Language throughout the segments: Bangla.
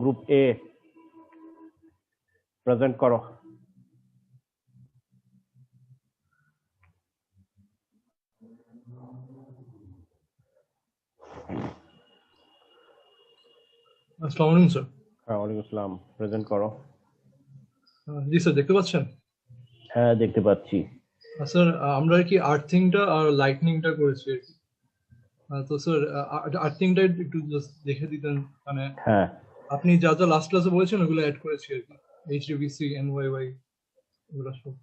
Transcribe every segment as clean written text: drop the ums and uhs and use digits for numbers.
গ্রুপ এ প্রেজেন্ট করো। আসসালামু আলাইকুম স্যার। হ্যাঁ, ওয়ালাইকুম আসসালাম। প্রেজেন্ট করো। জি স্যার, দেখতে পাচ্ছেন? হ্যাঁ, দেখতে পাচ্ছি। স্যার, আমরা আর কি আর্থিংটা আর লাইটনিংটা করেছি আর কি। তো স্যার, আর্থিংটা একটু জাস্ট দেখে দিতেন, মানে হ্যাঁ, আপনি যা যা লাস্ট ক্লাসে বলেছেন ওগুলো অ্যাড করেছি আর কি। এইচডিবিসি, এনওয়াইওয়াই, ওগুলো সব।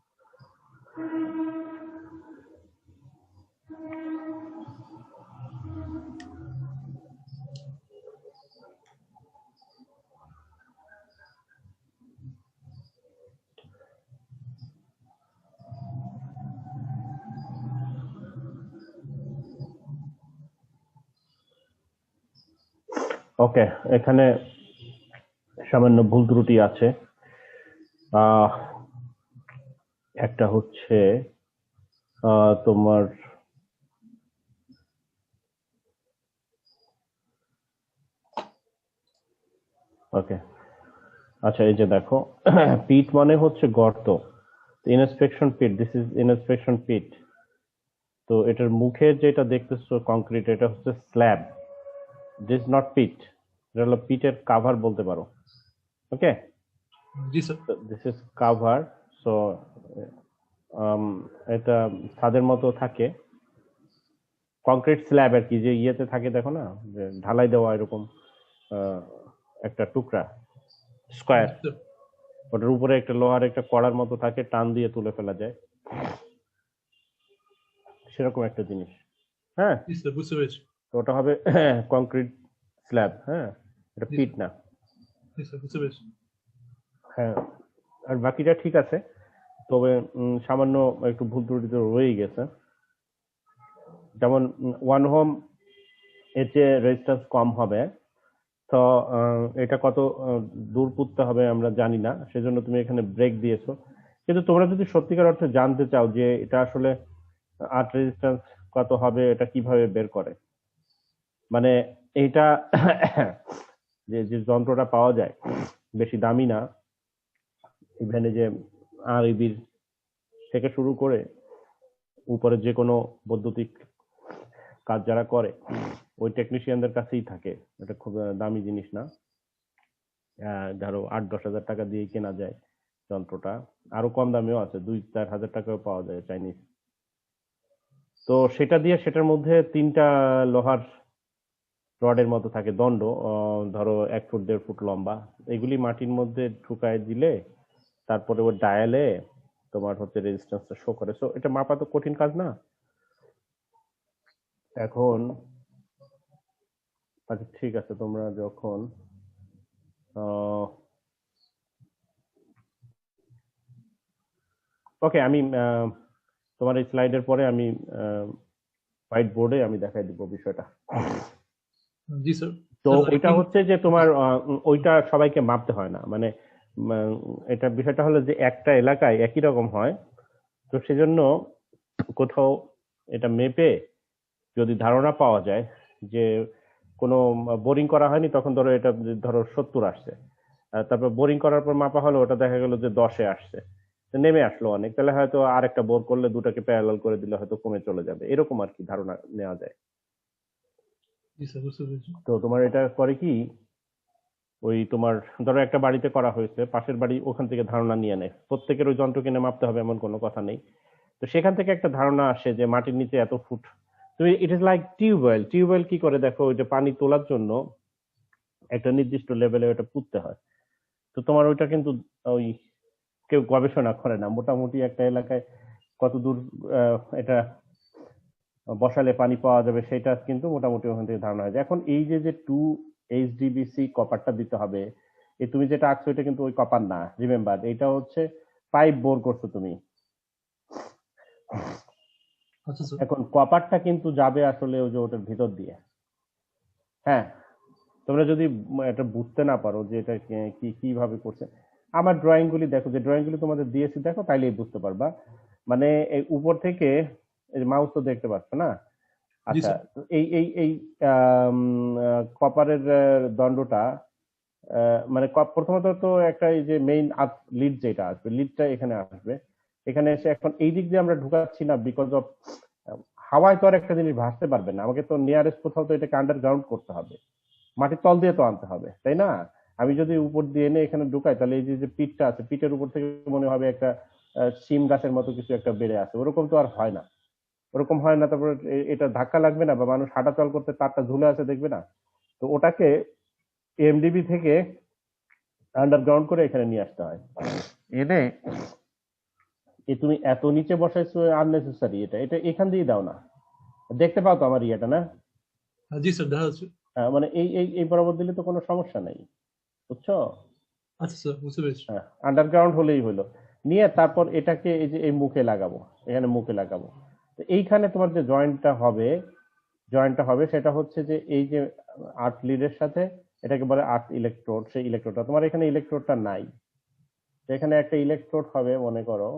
ওকে। এখানে সামান্য ভুল ত্রুটি আছে। একটা হচ্ছে তোমার ওকে, আচ্ছা, এই যে দেখো, পিট মানে হচ্ছে গর্ত। Inspection pit, this is inspection pit. তো এটার মুখে যেটা দেখতেছো কংক্রিট, এটা হচ্ছে স্ল্যাব। দিস নট পিট, এটা হলো পিটের কাভার বলতে পারো। ওকে, জি sir. This is cover. So এটা ছাদের মতো থাকে, কংক্রিট স্ল্যাব আর কি, যে ইয়েতে থাকে দেখো না, যে ঢালাই দেওয়া এরকম আহ, একটা টুকরা জি স্কোয়ার, স্যার। ওটার উপরে একটা লোহার একটা কড়ার মতো থাকে, টান দিয়ে তুলে ফেলা যায়, সেরকম একটা জিনিস। হ্যাঁ, জি স্যার, বুঝতে পেরেছি। তো ওটা হবে কংক্রিট স্ল্যাব। হ্যাঁ, এটা জি পিট স্যার। না। জি স্যার, বুঝতে পেরেছি। হ্যাঁ, আর বাকিটা ঠিক আছে, তবে সামান্য একটু ভুল ত্রুটি তো রয়েই গেছে। যেমন ওয়ান হোম এর চেয়ে রেজিস্ট্যান্স কম হবে, তো এটা কত দূর পুঁততে হবে আমরা জানি না, সেজন্য তুমি এখানে ব্রেক দিয়েছো। কিন্তু তোমরা যদি সত্যিকার অর্থে জানতে চাও যে এটা আসলে আর্ট রেজিস্ট্যান্স কত হবে, এটা কিভাবে বের করে, মানে এইটা যে যে যন্ত্রটা পাওয়া যায় বেশি দামি না, ইভেন যে আরইবির থেকে শুরু করে উপরে যে কোনো বৈদ্যুতিক কাজ যারা করে ওই টেকনিশিয়ানদের কাছেই থাকে। এটা খুব দামি জিনিস না, ধরো 8-10 হাজার টাকা দিয়ে কেনা যায় যন্ত্রটা। আরো কম দামেও আছে, 2-4 হাজার টাকাও পাওয়া যায় চাইনিজ। তো সেটা দিয়ে সেটার মধ্যে 3টা লোহার রডের মতো থাকে দণ্ড, ধরো 1 ফুট 1.5 ফুট লম্বা। এগুলি মাটির মধ্যে ঢুকায় দিলে তারপরে ওর ডায়ালে তোমার হচ্ছে রেজিস্ট্যান্সটা শো করে। সো এটা মাপা তো কঠিন কাজ না। এখন আচ্ছা, ঠিক আছে, তোমরা যখন ওকে, আমি তোমার এই স্লাইডের পরে আমি হোয়াইট বোর্ডে আমি দেখাই দিব বিষয়টা। জি স্যার। তো স্যার, ওইটা লাইটনিং। হচ্ছে যে তোমার ওইটা সবাইকে মাপতে হয় না, মানে এটা বিষয়টা হলো যে একটা এলাকায় একই রকম হয়। তো সেজন্য কোথাও এটা মেপে যদি ধারণা পাওয়া যায় যে কোনো বোরিং করা হয়নি, তখন ধরো এটা ধরো 70 আসছে, তারপর বোরিং করার পর মাপা হলো, ওটা দেখা গেল যে 10-এ আসছে, তো নেমে আসলো অনেক, তাহলে হয়তো আর একটা বোর করলে দুটাকে প্যারালাল করে দিলে হয়তো কমে চলে যাবে, এরকম আর কি ধারণা নেওয়া যায়। জি স্যার, বুঝতে পেরেছি। তো তোমার এটা করে কি, ওই তোমার ধরো একটা বাড়িতে করা হয়েছে, পাশের বাড়ি ওখান থেকে ধারণা নিয়ে নেয়, প্রত্যেকের ওই যন্ত্র কিনে মাপতে হবে এমন কোনো কথা নেই। তো সেখান থেকে একটা ধারণা আসে যে মাটির নিচে এত ফুট। তুমি it is like tubewell. Tubewell কি করে দেখো, ওইটা পানি তোলার জন্য একটা নির্দিষ্ট লেভেলে ওটা পুঁততে হয়। তো তোমার ওইটা কিন্তু ওই কেউ গবেষণা করে না, মোটামুটি একটা এলাকায় কত দূর এটা বসালে পানি পাওয়া যাবে সেটা কিন্তু মোটামুটি ওখান থেকে ধারণা হয়। এখন এই যে যে 2 HDBC কপারটা দিতে হবে, এই তুমি যেটা আঁকছো এটা কিন্তু ওই কপার না, রিমেম্বার, এটা হচ্ছে পাইপ বোর করছো তুমি। আচ্ছা স্যার। এখন কপারটা কিন্তু যাবে আসলে ওই যে ওটার ভিতর দিয়ে। হ্যাঁ, তোমরা যদি এটা বুঝতে না পারো যে এটা কি কিভাবে করছে, আমার ড্রয়িং গুলি দেখো, যে ড্রয়িং গুলি তোমাদের দিয়েছি দেখো, তাইলেই বুঝতে পারবা। মানে এই উপর থেকে মাউস তো দেখতে পাচ্ছ না? জি আচ্ছা, স্যার। তো এই কপারের দণ্ডটা মানে প্রথমত তো একটা এই যে মেইন লিড যেটা আসবে, লিডটা এখানে আসবে। এখানে এসে এখন এই দিক দিয়ে আমরা ঢুকাচ্ছি না বিকজ অফ হাওয়ায় তো আর একটা জিনিস ভাসতে পারবে না, আমাকে তো নিয়ারেস্ট কোথাও তো এটাকে আন্ডারগ্রাউন্ড করতে হবে, মাটির তল দিয়ে তো আনতে হবে, তাই না? আমি যদি উপর দিয়ে এনে এখানে ঢুকাই তাহলে এই যে পিঠটা আছে, পিঠের উপর থেকে মনে হবে একটা শিম গাছের মতো কিছু একটা বেড়ে আছে, ওরকম তো আর হয় না। ওরকম হয় না, তারপরে এটা ধাক্কা লাগবে না, বা মানুষ হাঁটা চল করতে তারটা ঝুলে আছে দেখবে না। তো ওটাকে এমডিবি থেকে আন্ডারগ্রাউন্ড করে এখানে নিয়ে আসতে হয়। এনে তুমি এত নিচে বসাইছো আননেসেসারি, এটা এটা এখান দিয়ে দাও না। দেখতে পাও তো আমার ইয়েটা না? জি স্যার, দেখা যাচ্ছে। মানে এই এই এই বরাবর দিলে তো কোনো সমস্যা নাই, বুঝছো? আচ্ছা স্যার, বুঝতে পেরেছি। হ্যাঁ, আন্ডারগ্রাউন্ড হলেই হলো। নিয়ে তারপর এটাকে এই যে এই মুখে লাগাবো, এখানে মুখে লাগাবো। তো এইখানে তোমার যে জয়েন্টটা হবে সেটা হচ্ছে যে এই যে আর্ট লিডের সাথে এটাকে বলে আর্ট ইলেকট্রোড, সেই ইলেকট্রোডটা তোমার এখানে ইলেকট্রোডটা নাই। এখানে একটা ইলেকট্রোড হবে, মনে করো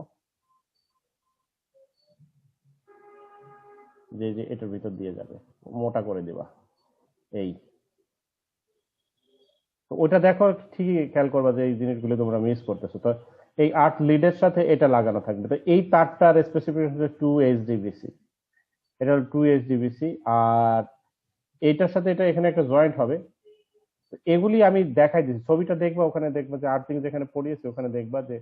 যে যে এটার ভিতর দিয়ে যাবে, মোটা করে দিবা এই। তো ওটা দেখো, ঠিকই খেয়াল করবা যে এই জিনিসগুলো তোমরা মিস করতেছো। তো এই আর্ট লিডের সাথে এটা লাগানো থাকবে। তো এই তারটার স্পেসিফিকেশন হচ্ছে 2 HDBC, এটা হলো 2 HDBC। আর এইটার সাথে এটা এখানে একটা জয়েন্ট হবে। তো এগুলি আমি দেখাই দিচ্ছি, ছবিটা দেখবা, ওখানে দেখবা যে আর্থিং যেখানে পড়িয়েছে ওখানে দেখবা যে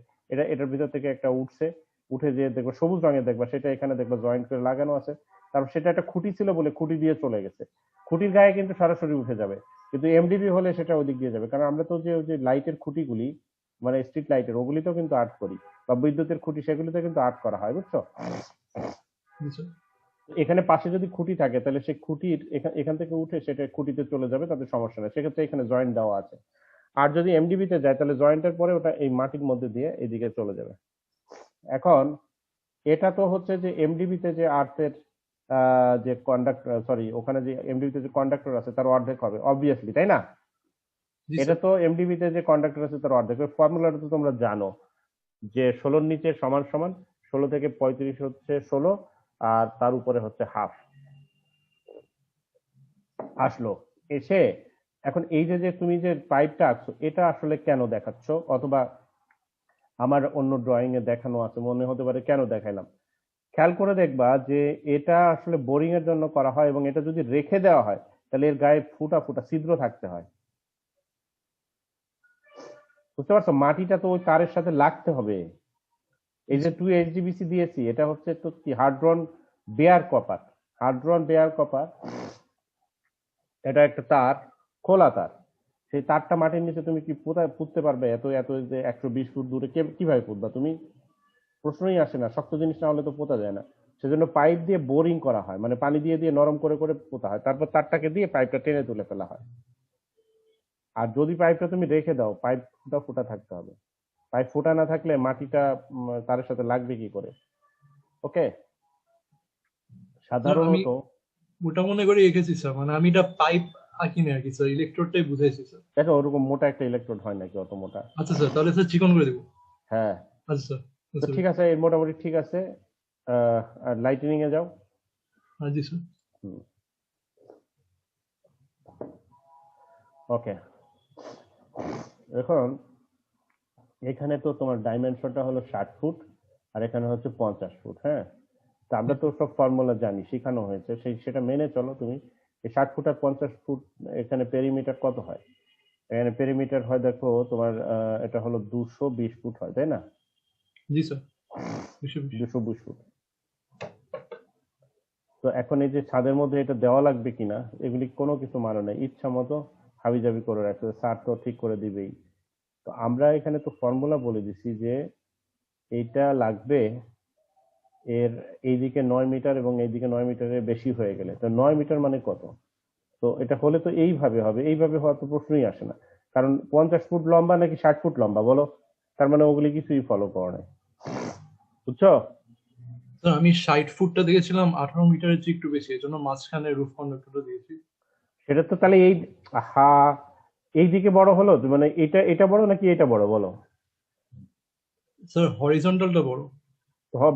এটার ভিতর থেকে একটা উঠছে, উঠে যে দেখবা সবুজ রঙের, দেখবা সেটা এখানে দেখবা জয়েন্ট করে লাগানো আছে। তারপর সেটা একটা খুঁটি ছিল বলে খুঁটি দিয়ে চলে গেছে, খুঁটির গায়ে কিন্তু সরাসরি উঠে যাবে। কিন্তু এমডিবি হলে সেটা ওদিক দিয়ে যাবে, কারণ আমরা তো যে ওই যে লাইটের খুঁটিগুলি, মানে স্ট্রিট লাইটের, ওগুলিতেও কিন্তু আর্ট করি, বা বৈদ্যুতের খুঁটি, সেগুলিতে কিন্তু আর্ট করা হয়, বুঝছো? জি স্যার। এখানে পাশে যদি খুঁটি থাকে তাহলে সেই খুঁটির এখান থেকে উঠে সেটা খুঁটিতে চলে যাবে, তাতে সমস্যা নেই, সেক্ষেত্রে এখানে জয়েন্ট দেওয়া আছে। আর যদি এমডিবি তে যায় তাহলে জয়েন্টের পরে ওটা এই মাটির মধ্যে দিয়ে এদিকে চলে যাবে। এখন এটা তো হচ্ছে যে এমডিবি তে যে আর্থের যে কন্ডাক্টর, সরি, ওখানে যে এমডিবি তে যে কন্ডাক্টর আছে তার অর্ধেক হবে অবভিয়াসলি, তাই না? জি এটা স্যার। তো এমডিবি তে যে কন্ডাক্টর আছে তার অর্ধেক। ফর্মুলাটা তো তোমরা জানো যে 16 নিচে সমান সমান 16 থেকে 35 হচ্ছে 16, আর তার উপরে হচ্ছে হাফ। আসলো এসে এখন এই যে যে তুমি যে পাইপটা আঁকছো এটা আসলে কেন দেখাচ্ছ, অথবা আমার অন্য ড্রয়িং এ দেখানো আছে মনে হতে পারে কেন দেখাইলাম, খেয়াল করে দেখবা যে এটা আসলে বোরিং এর জন্য করা হয়, এবং এটা যদি রেখে দেওয়া হয় তাহলে এর গায়ে ফুটা ফুটা ছিদ্র থাকতে হয়, বুঝতে পারছো? মাটিটা তো ওই তারের সাথে লাগতে হবে। এই যে 2 HDBC দিয়েছি, এটা হচ্ছে তো কি হার্ড্রন বেয়ার কপার, হার্ড্রন বেয়ার কপার। এটা একটা তার, খোলা তার। সেই তারটা মাটির নিচে তুমি কি পুঁততে পারবে? এত এত যে 120 ফুট দূরে কিভাবে পুঁতবা তুমি? প্রশ্নই আসে না, শক্ত জিনিস না হলে তো পোতা যায় না। সেজন্য পাইপ দিয়ে বোরিং করা হয়, মানে পানি দিয়ে দিয়ে নরম করে করে পোতা হয়, তারপর তারটাকে দিয়ে পাইপটা টেনে তুলে ফেলা হয়। আর যদি পাইপটা তুমি রেখে দাও, পাইপ ফুটা ফুটা থাকতে হবে। পাইপ ফুটা না থাকলে মাটিটা তারের সাথে লাগবে কি করে? ওকে, স্যার আমি সাধারণত ওটা মনে করে এঁকেছি স্যার, মানে আমি এটা পাইপ আঁকিনি আর কি স্যার, ইলেকট্রোডটাই বুঝাইছি স্যার। দেখো ওরকম মোটা একটা ইলেকট্রোড হয় নাকি অত মোটা? আচ্ছা স্যার, তাহলে স্যার চিকন করে দেবো। হ্যাঁ। আচ্ছা স্যার, তো বুঝতে ঠিক পেরেছি। আছে, এর মোটামুটি ঠিক আছে। আর লাইটিনিং এ যাও। জি স্যার। ওকে, এখন এখানে তো তোমার ডাইমেনশনটা হলো 60 ফুট, আর এখানে হচ্ছে 50 ফুট। হ্যাঁ, তা আমরা তো সব ফর্মুলা জানি, শেখানো হয়েছে, সেটা মেনে চলো তুমি। এই 60 ফুট আর 50 ফুট, এখানে পেরিমিটার কত হয়? এখানে পেরিমিটার হয় দেখো তোমার, এটা হলো 220 ফুট হয়, তাই না? জি স্যার, 220। 220 ফুট। তো এখন এই যে ছাদের মধ্যে এটা দেওয়া লাগবে কিনা, এগুলি কোনো কিছু মানে নেই, ইচ্ছা মতো হাবিজাবি করে রাখছে, স্যার তো ঠিক করে দিবেই। তো আমরা এখানে তো ফর্মুলা বলে দিছি যে এইটা লাগবে এর এইদিকে 9 মিটার এবং এইদিকে 9 মিটারের বেশি হয়ে গেলে। তো 9 মিটার মানে কত? তো এটা হলে তো এইভাবে হবে, এইভাবে হওয়ার তো প্রশ্নই আসে না, কারণ 50 ফুট লম্বা নাকি 60 ফুট লম্বা বলো? তার মানে ওগুলি কিছুই ফলো করে না, বুঝছো? স্যার আমি 60 ফুটটা দিয়েছিলাম 18 মিটারের চেয়ে একটু বেশি, এই জন্য মাঝখানে রুফ কন্ডাক্টরটা দিয়েছি। সেটা তো তাহলে এই, হা, এইদিকে বড় হলো তো, মানে এটা এটা বড় নাকি এটা বড় বলো? স্যার হরিজন্টালটা বড়।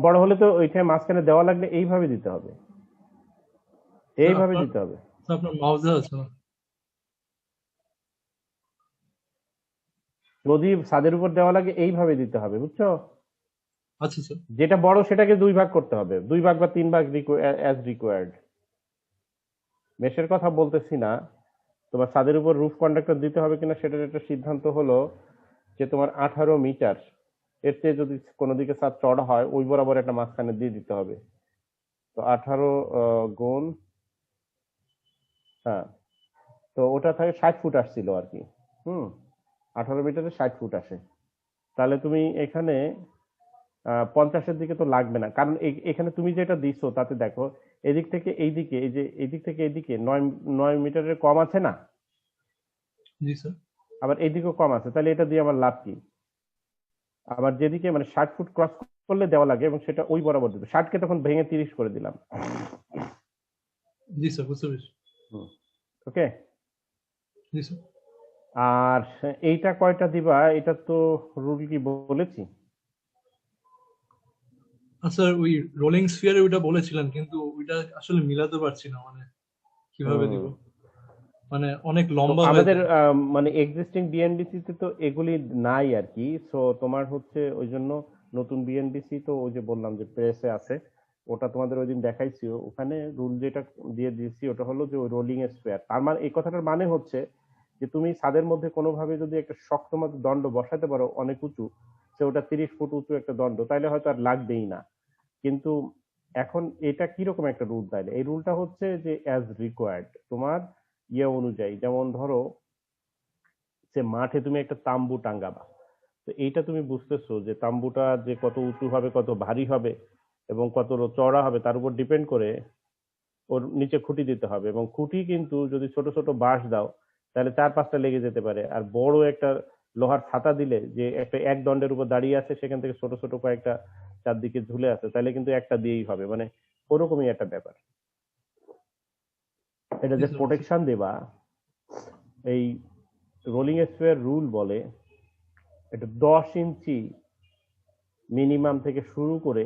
বড় হলে তো ওইখানে মাঝখানে দেওয়া লাগলে এইভাবে দিতে হবে, স্যার এইভাবে আপনার দিতে হবে। স্যার আপনার মাউসে আছে না? যদি ছাদের উপর দেওয়া লাগে এইভাবে দিতে হবে, বুঝছো? আচ্ছা স্যার। যেটা বড় সেটাকে দুই ভাগ করতে হবে, দুই ভাগ বা তিন ভাগ অ্যাজ রিকোয়ার্ড। মেশের কথা বলতেছি না, তোমার ছাদের উপর রুফ কন্ডাক্টর দিতে হবে কিনা সেটার একটা সিদ্ধান্ত হলো যে তোমার 18 মিটার, এর চেয়ে যদি কোনো দিকে ছাদ চড়া হয় ওই বরাবর একটা মাঝখানে দিয়ে দিতে হবে। তো 18 গুণ, হ্যাঁ, তো ওটা থাকে 60 ফুট আসছিল আর কি। হুম, 18 মিটারে 60 ফুট আসে। তাহলে তুমি এখানে 50-এর দিকে তো লাগবে না, কারণ এখানে তুমি যেটা দিছো তাতে দেখো এদিক থেকে এইদিকে, এই যে এদিক থেকে এদিকে 9 মিটারের কম আছে না, জি স্যার। আবার এইদিকেও কম আছে, তাহলে এটা দিয়ে আমার লাভ কি? আবার যেদিকে মানে 60 ফুট ক্রস করলে দেওয়া লাগে এবং সেটা ওই বরাবর দিবে, 60কে তখন ভেঙে 30 করে দিলাম। জি স্যার, বুঝতে পেরেছি। ওকে। জি স্যার। আর এইটা কয়টা দিবা এটা তো রুল কি বলেছি? স্যার ওই রোলিং স্ফিয়ারে ওইটা বলেছিলেন, কিন্তু ওইটা আসলে মিলাতে পারছি না, মানে কিভাবে হুম, দিব, মানে অনেক তো লম্বা হয়ে আমাদের যায়। মানে এক্সিস্টিং বিএনডিসি তে তো এগুলি নাই আর কি, সো তোমার হচ্ছে ওই জন্য নতুন বিএনডিসি তো ওই যে বললাম যে প্রেসে আছে, ওটা তোমাদের ওই দিন দেখাইছি, ওখানে রুল যেটা দিয়ে দিয়েছি ওটা হলো যে ওই রোলিং স্কোয়ার। তার মানে এই কথাটার মানে হচ্ছে যে তুমি ছাদের মধ্যে কোনোভাবে যদি একটা শক্ত মতো দণ্ড বসাতে পারো অনেক উঁচু, সে ওটা 30 ফুট উঁচু একটা দণ্ড, তাইলে হয়তো আর লাগবেই না। কিন্তু এখন এটা কিরকম একটা রুল, তাইলে এই রুলটা হচ্ছে যে অ্যাজ রিকোয়ার্ড তোমার ইয়ে অনুযায়ী, যেমন ধরো যে মাঠে তুমি একটা তাম্বু টাঙ্গাবা, তো এইটা তুমি বুঝতেছো যে তাম্বুটা যে কত উঁচু হবে, কত ভারী হবে এবং কত চওড়া হবে তার উপর ডিপেন্ড করে ওর নিচে খুঁটি দিতে হবে, এবং খুঁটি কিন্তু যদি ছোট ছোট বাঁশ দাও তাহলে 4-5টা লেগে যেতে পারে, আর বড় একটা লোহার ছাতা দিলে যে একটা এক দণ্ডের উপর দাঁড়িয়ে আছে সেখান থেকে ছোট ছোট কয়েকটা চারদিকে ঝুলে আছে তাহলে কিন্তু একটা দিয়েই হবে, মানে ওরকমই একটা ব্যাপার। এটা জি যে স্যার, বুঝতে প্রোটেকশন দেবা, এই রোলিং স্কোয়ার রুল বলে এটা 10 ইঞ্চি মিনিমাম থেকে শুরু করে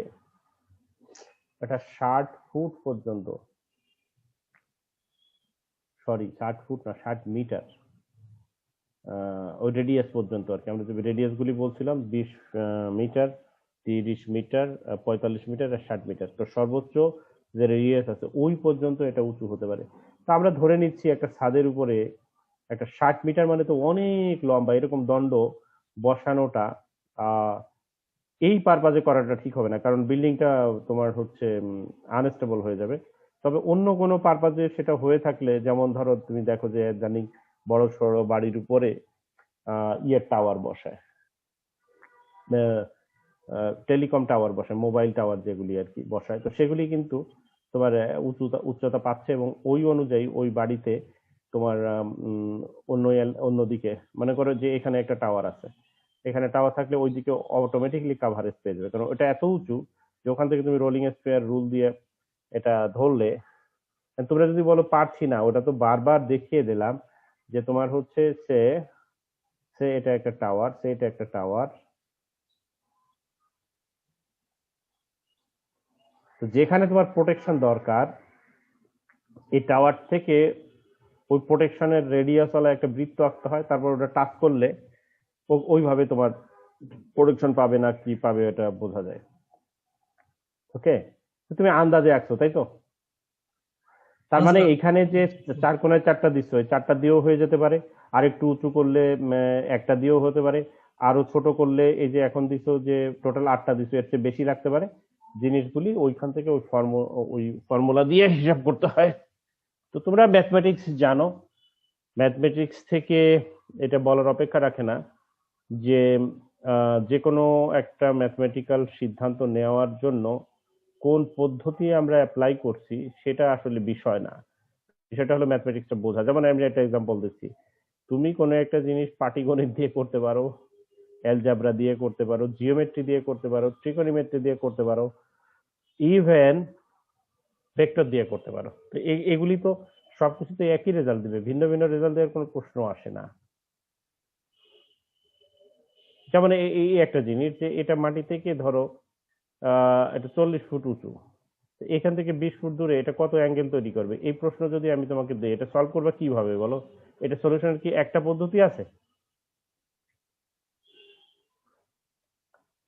এটা 60 ফুট পর্যন্ত, সরি 60 ফুট না 60 মিটার, ওই রেডিয়াস পর্যন্ত আর কি। আমরা যে রেডিয়াস গুলি বলছিলাম 20 মিটার, 30 মিটার, 45 মিটার আর 60 মিটার, তো সর্বোচ্চ যে রেডিয়াস আছে ওই পর্যন্ত এটা উঁচু হতে পারে। তা আমরা ধরে নিচ্ছি একটা ছাদের উপরে একটা 60 মিটার মানে তো অনেক লম্বা, এরকম দণ্ড বসানোটা আহ এই পারপাজে করাটা ঠিক হবে না, কারণ বিল্ডিংটা তোমার হচ্ছে আনস্টেবল হয়ে যাবে। তবে অন্য কোনো পারপাজে সেটা হয়ে থাকলে, যেমন ধরো তুমি দেখো যে জানি বড় সড়ো বাড়ির উপরে ইয়ের টাওয়ার বসায়, টেলিকম টাওয়ার বসায়, মোবাইল টাওয়ার যেগুলি আর কি বসায়, তো সেগুলি কিন্তু তোমার উচ্চতা পাচ্ছে এবং ওই অনুযায়ী ওই বাড়িতে তোমার অন্য অন্যদিকে মনে করো যে এখানে একটা টাওয়ার আছে, এখানে টাওয়ার থাকলে ওইদিকে অটোমেটিকলি কাভারেজ পেয়ে যাবে, কারণ ওটা এত উঁচু যে ওখান থেকে তুমি রোলিং স্কোয়ার রুল দিয়ে এটা ধরলে। তোমরা যদি বলো পারছি না, ওটা তো বারবার দেখিয়ে দিলাম যে তোমার হচ্ছে সে সে এটা একটা টাওয়ার, সে এটা একটা টাওয়ার, তো যেখানে তোমার প্রোটেকশন দরকার এই টাওয়ার থেকে ওই প্রোটেকশনের রেডিয়াস ওয়ালা একটা বৃত্ত আঁকতে হয়, তারপর ওটা টাচ করলে ওইভাবে তোমার প্রোটেকশন পাবে না কি পাবে এটা বোঝা যায়। ওকে, তুমি আন্দাজে আঁকছো তাই তো? তার না মানে স্যার। এখানে যে চার কোনায় চারটা দিচ্ছ, ওই চারটা দিয়েও হয়ে যেতে পারে, আর একটু উঁচু করলে একটা দিয়েও হতে পারে, আরো ছোট করলে এই যে এখন দিছো যে টোটাল 8টা দিছো, এর চেয়ে বেশি রাখতে পারে। জিনিসগুলি ওইখান থেকে ওই ফর্মুলা দিয়ে হিসাব করতে হয়। তো তোমরা ম্যাথমেটিক্স জানো, ম্যাথমেটিক্স থেকে এটা বলার অপেক্ষা রাখে না যে যে কোনো একটা ম্যাথমেটিক্যাল সিদ্ধান্ত নেওয়ার জন্য কোন পদ্ধতি আমরা অ্যাপ্লাই করছি সেটা আসলে বিষয় না, বিষয়টা হলো ম্যাথমেটিক্সটা বোঝা। যেমন আমি একটা এক্সাম্পল দিচ্ছি, তুমি কোনো একটা জিনিস পাটিগণিত দিয়ে করতে পারো, অ্যালজাবরা দিয়ে করতে পারো, জিওমেট্রি দিয়ে করতে পারো, ট্রিকোনোমেট্রি দিয়ে করতে পারো, ইভেন ভেক্টর দিয়ে করতে পারো, তো এগুলি তো সবকিছুতে একই রেজাল্ট দিবে, ভিন্ন ভিন্ন রেজাল্ট দেওয়ার কোনো প্রশ্ন আসে না। যেমন এই একটা জিনিস যে এটা মাটি থেকে ধরো এটা 40 ফুট উঁচু, এখান থেকে 20 ফুট দূরে এটা কত অ্যাঙ্গেল তৈরি করবে, এই প্রশ্ন যদি আমি তোমাকে দিই এটা সলভ করবে কিভাবে বলো? এটা সলিউশনের কি একটা পদ্ধতি আছে?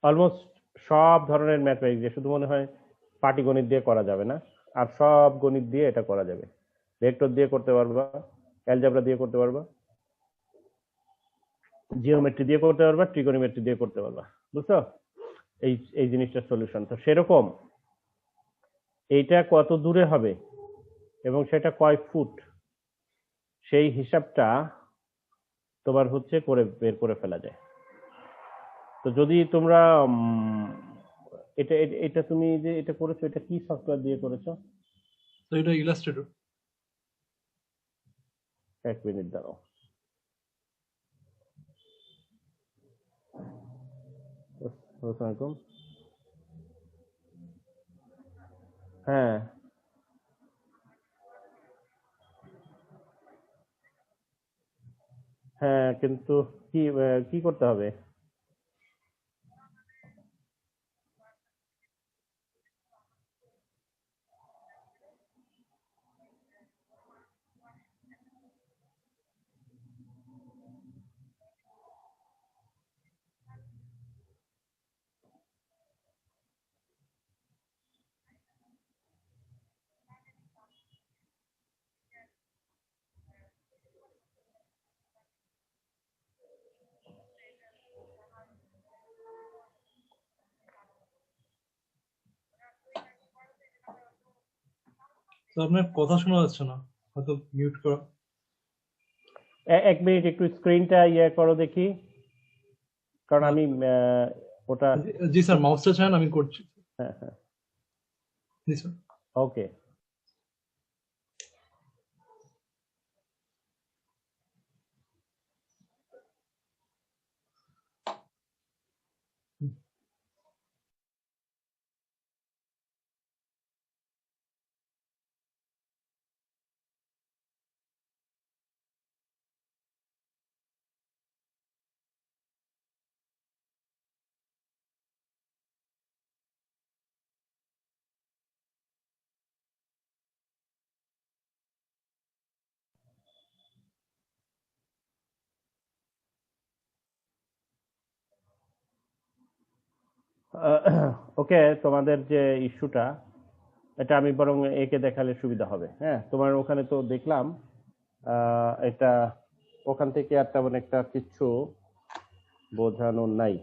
অলমোস্ট সব ধরনের ম্যাথমেটিক্স দিয়ে, শুধু মনে হয় পাটিগণিত দিয়ে করা যাবে না, আর সব গণিত দিয়ে এটা করা যাবে। ভেক্টর দিয়ে করতে পারবা, অ্যালজেব্রা দিয়ে করতে পারবা, জিওমেট্রি দিয়ে করতে পারবা, ট্রিগোনোমেট্রি দিয়ে করতে পারবা। বুঝছো এই এই জিনিসটার সলিউশন? তো সেরকম এইটা কত দূরে হবে এবং সেটা কয় ফুট, সেই হিসাবটা তোমার হচ্ছে করে বের করে ফেলা যায়। তো যদি তোমরা এটা এটা এটা তুমি যে এটা করেছো, এটা কি সফটওয়্যার দিয়ে করেছো? তো এটা ইলাস্ট্রেটর। এক মিনিট দাঁড়াও। আসসালামু আলাইকুম। হ্যাঁ হ্যাঁ, কিন্তু কি কি করতে হবে? তো আপনার কথা শোনা যাচ্ছে না, হয়তো মিউট করা। এক মিনিট, একটু স্ক্রিনটা ইয়ে করো দেখি, কারণ আমি ওটা জি স্যার, মাউসটা চান আমি করছি। হ্যাঁ হ্যাঁ, জি স্যার। ওকে। ওকে, তোমাদের যে ইস্যুটা, এটা আমি বরং একে দেখালে সুবিধা হবে। হ্যাঁ, তোমার ওখানে তো দেখলাম এটা ওখান থেকে আর তেমন একটা কিছু বোঝানো নাই।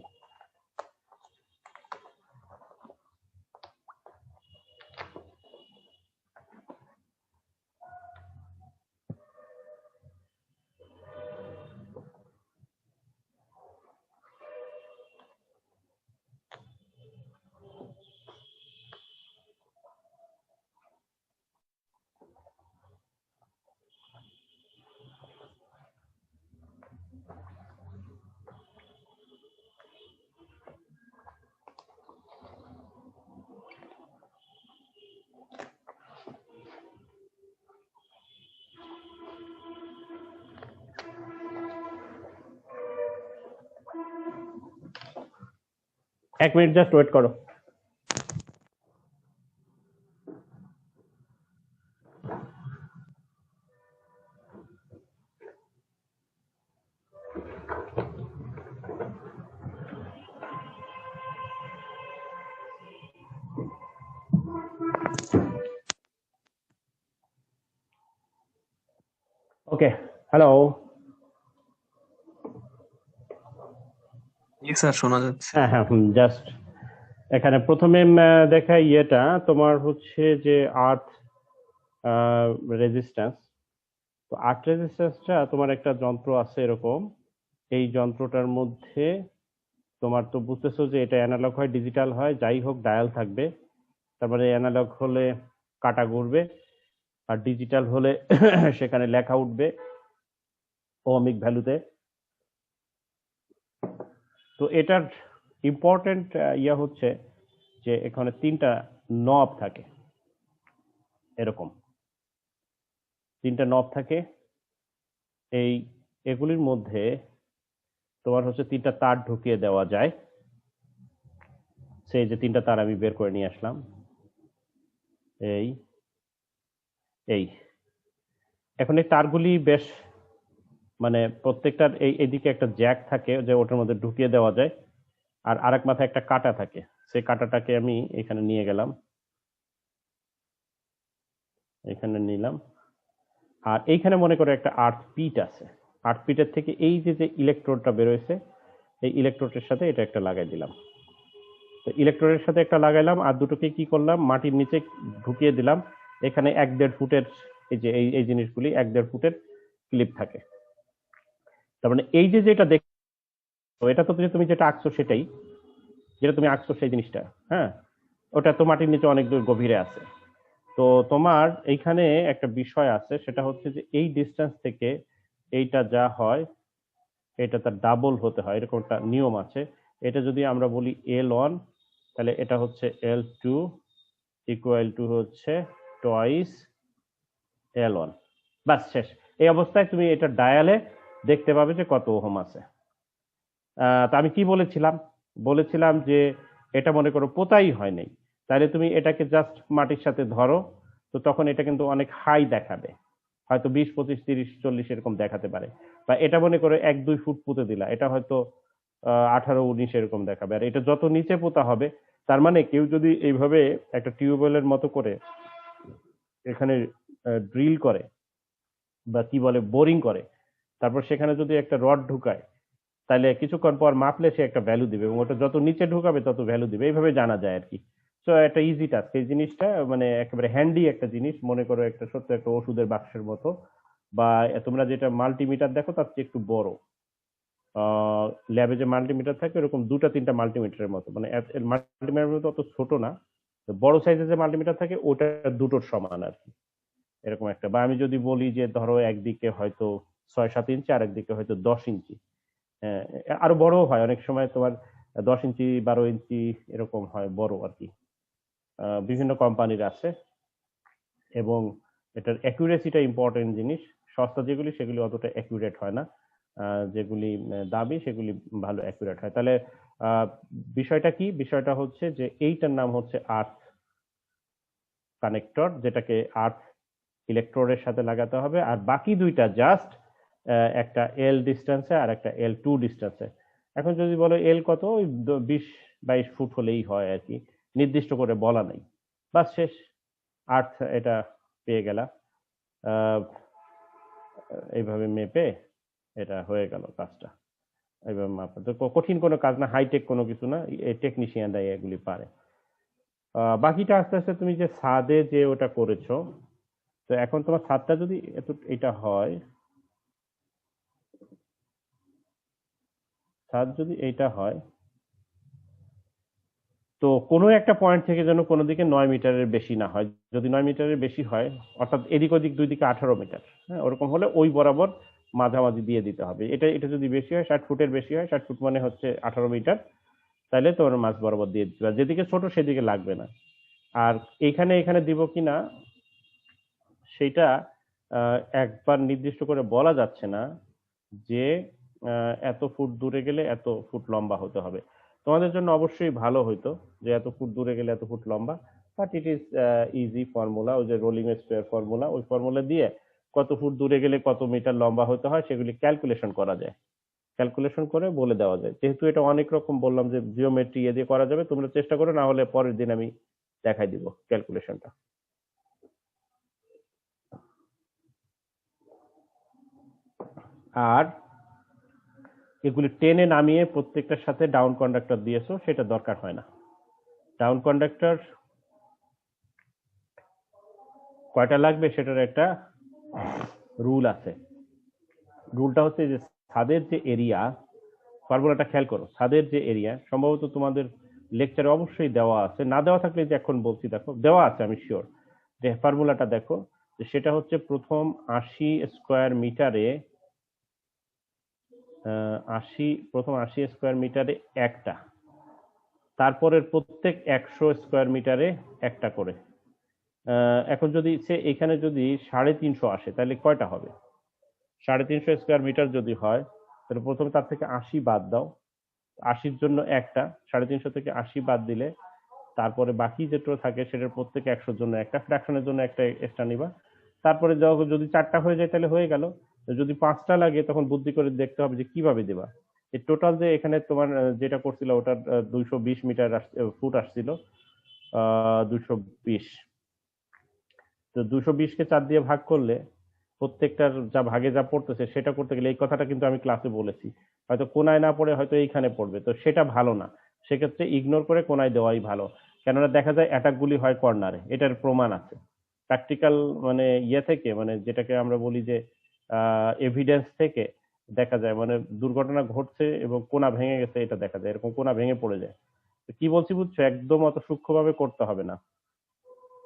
এক মিনিট জাস্ট ওয়েট করো। ওকে, হ্যালো। জি স্যার, শোনা যাচ্ছে। হ্যাঁ হ্যাঁ, জাস্ট এখানে প্রথমে দেখাই ইয়েটা তোমার হচ্ছে যে আর্থ রেজিস্ট্যান্স। তো আর্থ রেজিস্ট্যান্সটা তোমার একটা যন্ত্র আছে এরকম, এই যন্ত্রটার মধ্যে তোমার তো বুঝতেছো যে এটা অ্যানালগ হয় ডিজিটাল হয়, যাই হোক ডায়াল থাকবে। তারপরে অ্যানালগ হলে কাটা ঘুরবে, আর ডিজিটাল হলে সেখানে লেখা উঠবে ওহমিক ভ্যালুতে। তো এটার ইম্পর্টেন্ট ইয়া হচ্ছে যে এখানে তিনটা নব থাকে, এরকম তিনটা নব থাকে। এই এগুলির মধ্যে তোমার হচ্ছে তিনটা তার ঢুকিয়ে দেওয়া যায়। সেই যে তিনটা তার আমি বের করে নিয়ে আসলাম, এই এই এখন এই তারগুলি বেশ মানে প্রত্যেকটার এইদিকে একটা জ্যাক থাকে যে ওটার মধ্যে ঢুকিয়ে দেওয়া যায়। আর আরেক মাথায় একটা কাটা থাকে, সেই কাটাটাকে আমি এখানে নিয়ে গেলাম, এখানে নিলাম। আর এইখানে মনে করো একটা আর্থ পিট আছে, আর্থ পিটের থেকে এই যে যে ইলেকট্রোডটা বেরোয়েছে, এই ইলেকট্রোডের সাথে এটা একটা লাগাই দিলাম। তো ইলেকট্রোডের সাথে একটা লাগাইলাম, আর দুটোকে কি করলাম, মাটির নিচে ঢুকিয়ে দিলাম। এখানে 1-1.5 ফুটের এই যে এই জিনিসগুলি 1-1.5 ফুটের ক্লিপ থাকে। তার মানে এই যে যেটা দেখো, এটা তো তুমি যেটা আঁকছো সেটাই, যেটা তুমি আঁকছো সেই জিনিসটা, হ্যাঁ, ওটা তো মাটির নিচে অনেক দূর গভীরে আছে। তো তোমার এইখানে একটা বিষয় আছে, সেটা হচ্ছে যে এই ডিস্টেন্স থেকে এইটা যা হয় এটা তার ডাবল হতে হয়, এরকম একটা নিয়ম আছে। এটা যদি আমরা বলি L1, তাহলে এটা হচ্ছে L2 ইকুয়াল টু হচ্ছে টয়েস L1। বাস শেষ। এই অবস্থায় তুমি এটা ডায়ালে দেখতে পাবে যে কত ওহম আছে। তা আমি কি বলেছিলাম, বলেছিলাম যে এটা মনে করো পোতাই হয় নাই, তাহলে তুমি এটাকে জাস্ট মাটির সাথে ধরো, তো তখন এটা কিন্তু অনেক হাই দেখাবে, হয়তো 20, 25, 30, 40 এরকম দেখাতে পারে। বা এটা মনে করো 1-2 ফুট পুঁতে দিলা, এটা হয়তো 18, 19 এরকম দেখাবে। আর এটা যত নিচে পোতা হবে, তার মানে কেউ যদি এইভাবে একটা টিউবওয়েলের মতো করে এখানে ড্রিল করে বা কি বলে বোরিং করে, তারপর সেখানে যদি একটা রড ঢুকায়, তাহলে কিছুক্ষণ পর মাপলে সে একটা ভ্যালু দিবে, এবং ওটা যত নিচে ঢুকাবে তত ভ্যালু দিবে, এইভাবে জানা যায় আর কি। সো একটা ইজি টাস্ক এই জিনিসটা, মানে একেবারে হ্যান্ডি একটা জিনিস, মনে করো একটা সত্য একটা ওষুধের বাক্সের মতো, বা তোমরা যেটা মাল্টিমিটার দেখো তার চেয়ে একটু বড়। ল্যাবে যে মাল্টিমিটার থাকে ওরকম 2-3টা মাল্টিমিটারের মতো, মানে মাল্টিমিটার মতো অত ছোট না, বড় সাইজের যে মাল্টিমিটার থাকে ওটা দুটোর সমান আর কি, এরকম একটা। বা আমি যদি বলি যে ধরো একদিকে হয়তো 6-7 ইঞ্চি আর একদিকে হয়তো 10 ইঞ্চি, হ্যাঁ, আরো বড় হয় অনেক সময়, তোমার 10 ইঞ্চি 12 ইঞ্চি এরকম হয় বড় আর কি। বিভিন্ন কোম্পানির আছে, এবং এটার অ্যাকুরেসিটা ইম্পর্টেন্ট জিনিস। সস্তা যেগুলি সেগুলি অতটা অ্যাকুরেট হয় না, যেগুলি দামি সেগুলি ভালো অ্যাকুরেট হয়। তাহলে আহ, বিষয়টা কি, বিষয়টা হচ্ছে যে এইটার নাম হচ্ছে আর্থ কানেক্টর, যেটাকে আর্থ ইলেকট্রোডের সাথে লাগাতে হবে, আর বাকি দুইটা জাস্ট একটা L ডিস্টেন্সে আর একটা L2 ডিস্টেন্সে। এখন যদি বলো এল কত, ওই 20-22 ফুট হলেই হয় আর কি, নির্দিষ্ট করে বলা নেই। বাস শেষ, আর্থ এটা পেয়ে গেলা। আহ, এইভাবে মেপে এটা হয়ে গেল কাজটা। এইভাবে মাপা তো কঠিন কোনো কাজ না, হাইটেক কোনো কিছু না, টেকনিশিয়ানরাই এগুলি পারে। বাকিটা আস্তে আস্তে তুমি যে ছাদে যে ওটা করেছো, তো এখন তোমার ছাদটা যদি এটা হয়, ছাদ যদি এইটা হয়, তো কোনো একটা পয়েন্ট থেকে যেন কোনো দিকে 9 মিটারের বেশি না হয়। যদি 9 মিটারের বেশি হয়, অর্থাৎ এদিক ওদিক দুই দিকে 18 মিটার, হ্যাঁ, ওরকম হলে ওই বরাবর মাঝামাঝি দিয়ে দিতে হবে। এটা এটা যদি বেশি হয়, 60 ফুটের বেশি হয়, 60 ফুট মানে হচ্ছে 18 মিটার, তাহলে তোমার মাঝ বরাবর দিয়ে দিতে হবে, যেদিকে ছোট সেদিকে লাগবে না। আর এখানে এখানে দিব কিনা সেইটা একবার নির্দিষ্ট করে বলা যাচ্ছে না, যে এত ফুট দূরে গেলে এত ফুট লম্বা হতে হবে। তোমাদের জন্য অবশ্যই ভালো হইতো যে এত ফুট দূরে গেলে এত ফুট লম্বা, but it is easy formula, ওই যে রোলিং স্কোয়ার ফর্মুলা, ওই ফর্মুলা দিয়ে কত ফুট দূরে গেলে কত মিটার লম্বা হতে হয় সেগুলি ক্যালকুলেশন করা যায়, ক্যালকুলেশন করে বলে দেওয়া যায়। যেহেতু এটা অনেক রকম বললাম যে জিওমেট্রি দিয়ে করা যাবে, তোমরা চেষ্টা করো, না হলে পরের দিন আমি দেখাই দিব ক্যালকুলেশনটা। আর এগুলি টেনে নামিয়ে প্রত্যেকটার সাথে ডাউন কন্ডাক্টর দিয়েছো, সেটা দরকার হয় না। ডাউন কন্ডাক্টর কয়টা লাগবে সেটার একটা রুল আছে। রুলটা হচ্ছে যে ছাদের যে এরিয়া, ফর্মুলাটা খেয়াল করো, ছাদের যে এরিয়া সম্ভবত তোমাদের লেকচারে অবশ্যই দেওয়া আছে, না দেওয়া থাকলে যে এখন বলছি দেখো দেওয়া আছে আমি শিওর, যে ফর্মুলাটা দেখো, যে সেটা হচ্ছে প্রথম 80 স্কোয়ার মিটারে 80 স্কোয়ার মিটারে একটা, তারপরের প্রত্যেক 100 স্কোয়ার মিটারে একটা করে। এখন যদি সে এখানে যদি 350 আসে তাহলে কয়টা হবে? 350 স্কোয়ার মিটার যদি হয়, তাহলে প্রথমে তার থেকে 80 বাদ দাও, 80-র জন্য একটা, 350 থেকে 80 বাদ দিলে তারপরে বাকি যেটা থাকে সেটার প্রত্যেক 100-র জন্য একটা, ফ্র্যাকশনের জন্য একটা এক্সট্রা নিবা। তারপরে যদি 4টা হয়ে যায় তাহলে হয়ে গেল, যদি 5টা লাগে তখন বুদ্ধি করে দেখতে হবে যে কিভাবে দিবা। এই টোটাল যে এখানে তোমার যেটা করছিল ওটার 220 মিটার ফুট আসছিল, 220। তো 220 কে 4 দিয়ে ভাগ করলে প্রত্যেকটার যা ভাগে যা পড়তেছে সেটা করতে গেলে, এই কথাটা কিন্তু আমি ক্লাসে বলেছি, হয়তো কোনায় না পড়ে হয়তো এইখানে পড়বে, তো সেটা ভালো না। সেক্ষেত্রে ইগনোর করে কোনায় দেওয়াই ভালো। কেননা দেখা যায় অ্যাটাক গুলি হয় কর্নারে, এটার প্রমাণ আছে প্র্যাকটিক্যাল, মানে ইয়ে থেকে, মানে যেটাকে আমরা বলি যে এভিডেন্স থেকে দেখা যায়, মানে দুর্ঘটনা ঘটছে এবং কোনা ভেঙে গেছে এটা দেখা যায়, এরকম কোনা ভেঙে পড়ে যায়। তো কি বলছি বুঝছো, একদম অত সূক্ষ্মভাবে করতে হবে না।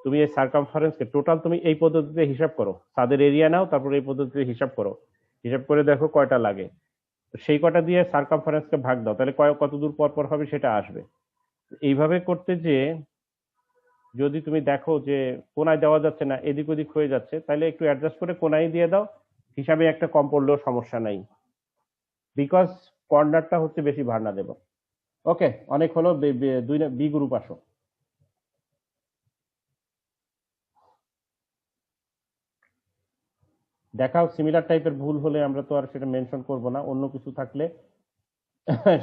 তুমি এই সার্কামফারেন্স কে টোটাল তুমি এই পদ্ধতিতে হিসাব করো, তাদের এরিয়া নাও, তারপর এই পদ্ধতিতে হিসাব করো, হিসাব করে দেখো কয়টা লাগে। তো সেই কটা দিয়ে সার্কামফারেন্স কে ভাগ দাও, তাহলে কত দূর পর পর হবে সেটা আসবে। এইভাবে করতে যে যদি তুমি দেখো যে কোনায় দেওয়া যাচ্ছে না, এদিক ওদিক হয়ে যাচ্ছে, তাহলে একটু অ্যাডজাস্ট করে কোনায় দিয়ে দাও, হিসাবে একটা কম পড়লেও সমস্যা নাই, বিকজ কর্নারটা হচ্ছে বেশি ভার না দেবো। ওকে, অনেক হলো, দুই বি গ্রুপ আসো। দেখাও সিমিলার টাইপের ভুল হলে আমরা তো আর সেটা মেনশন করব না, অন্য কিছু থাকলে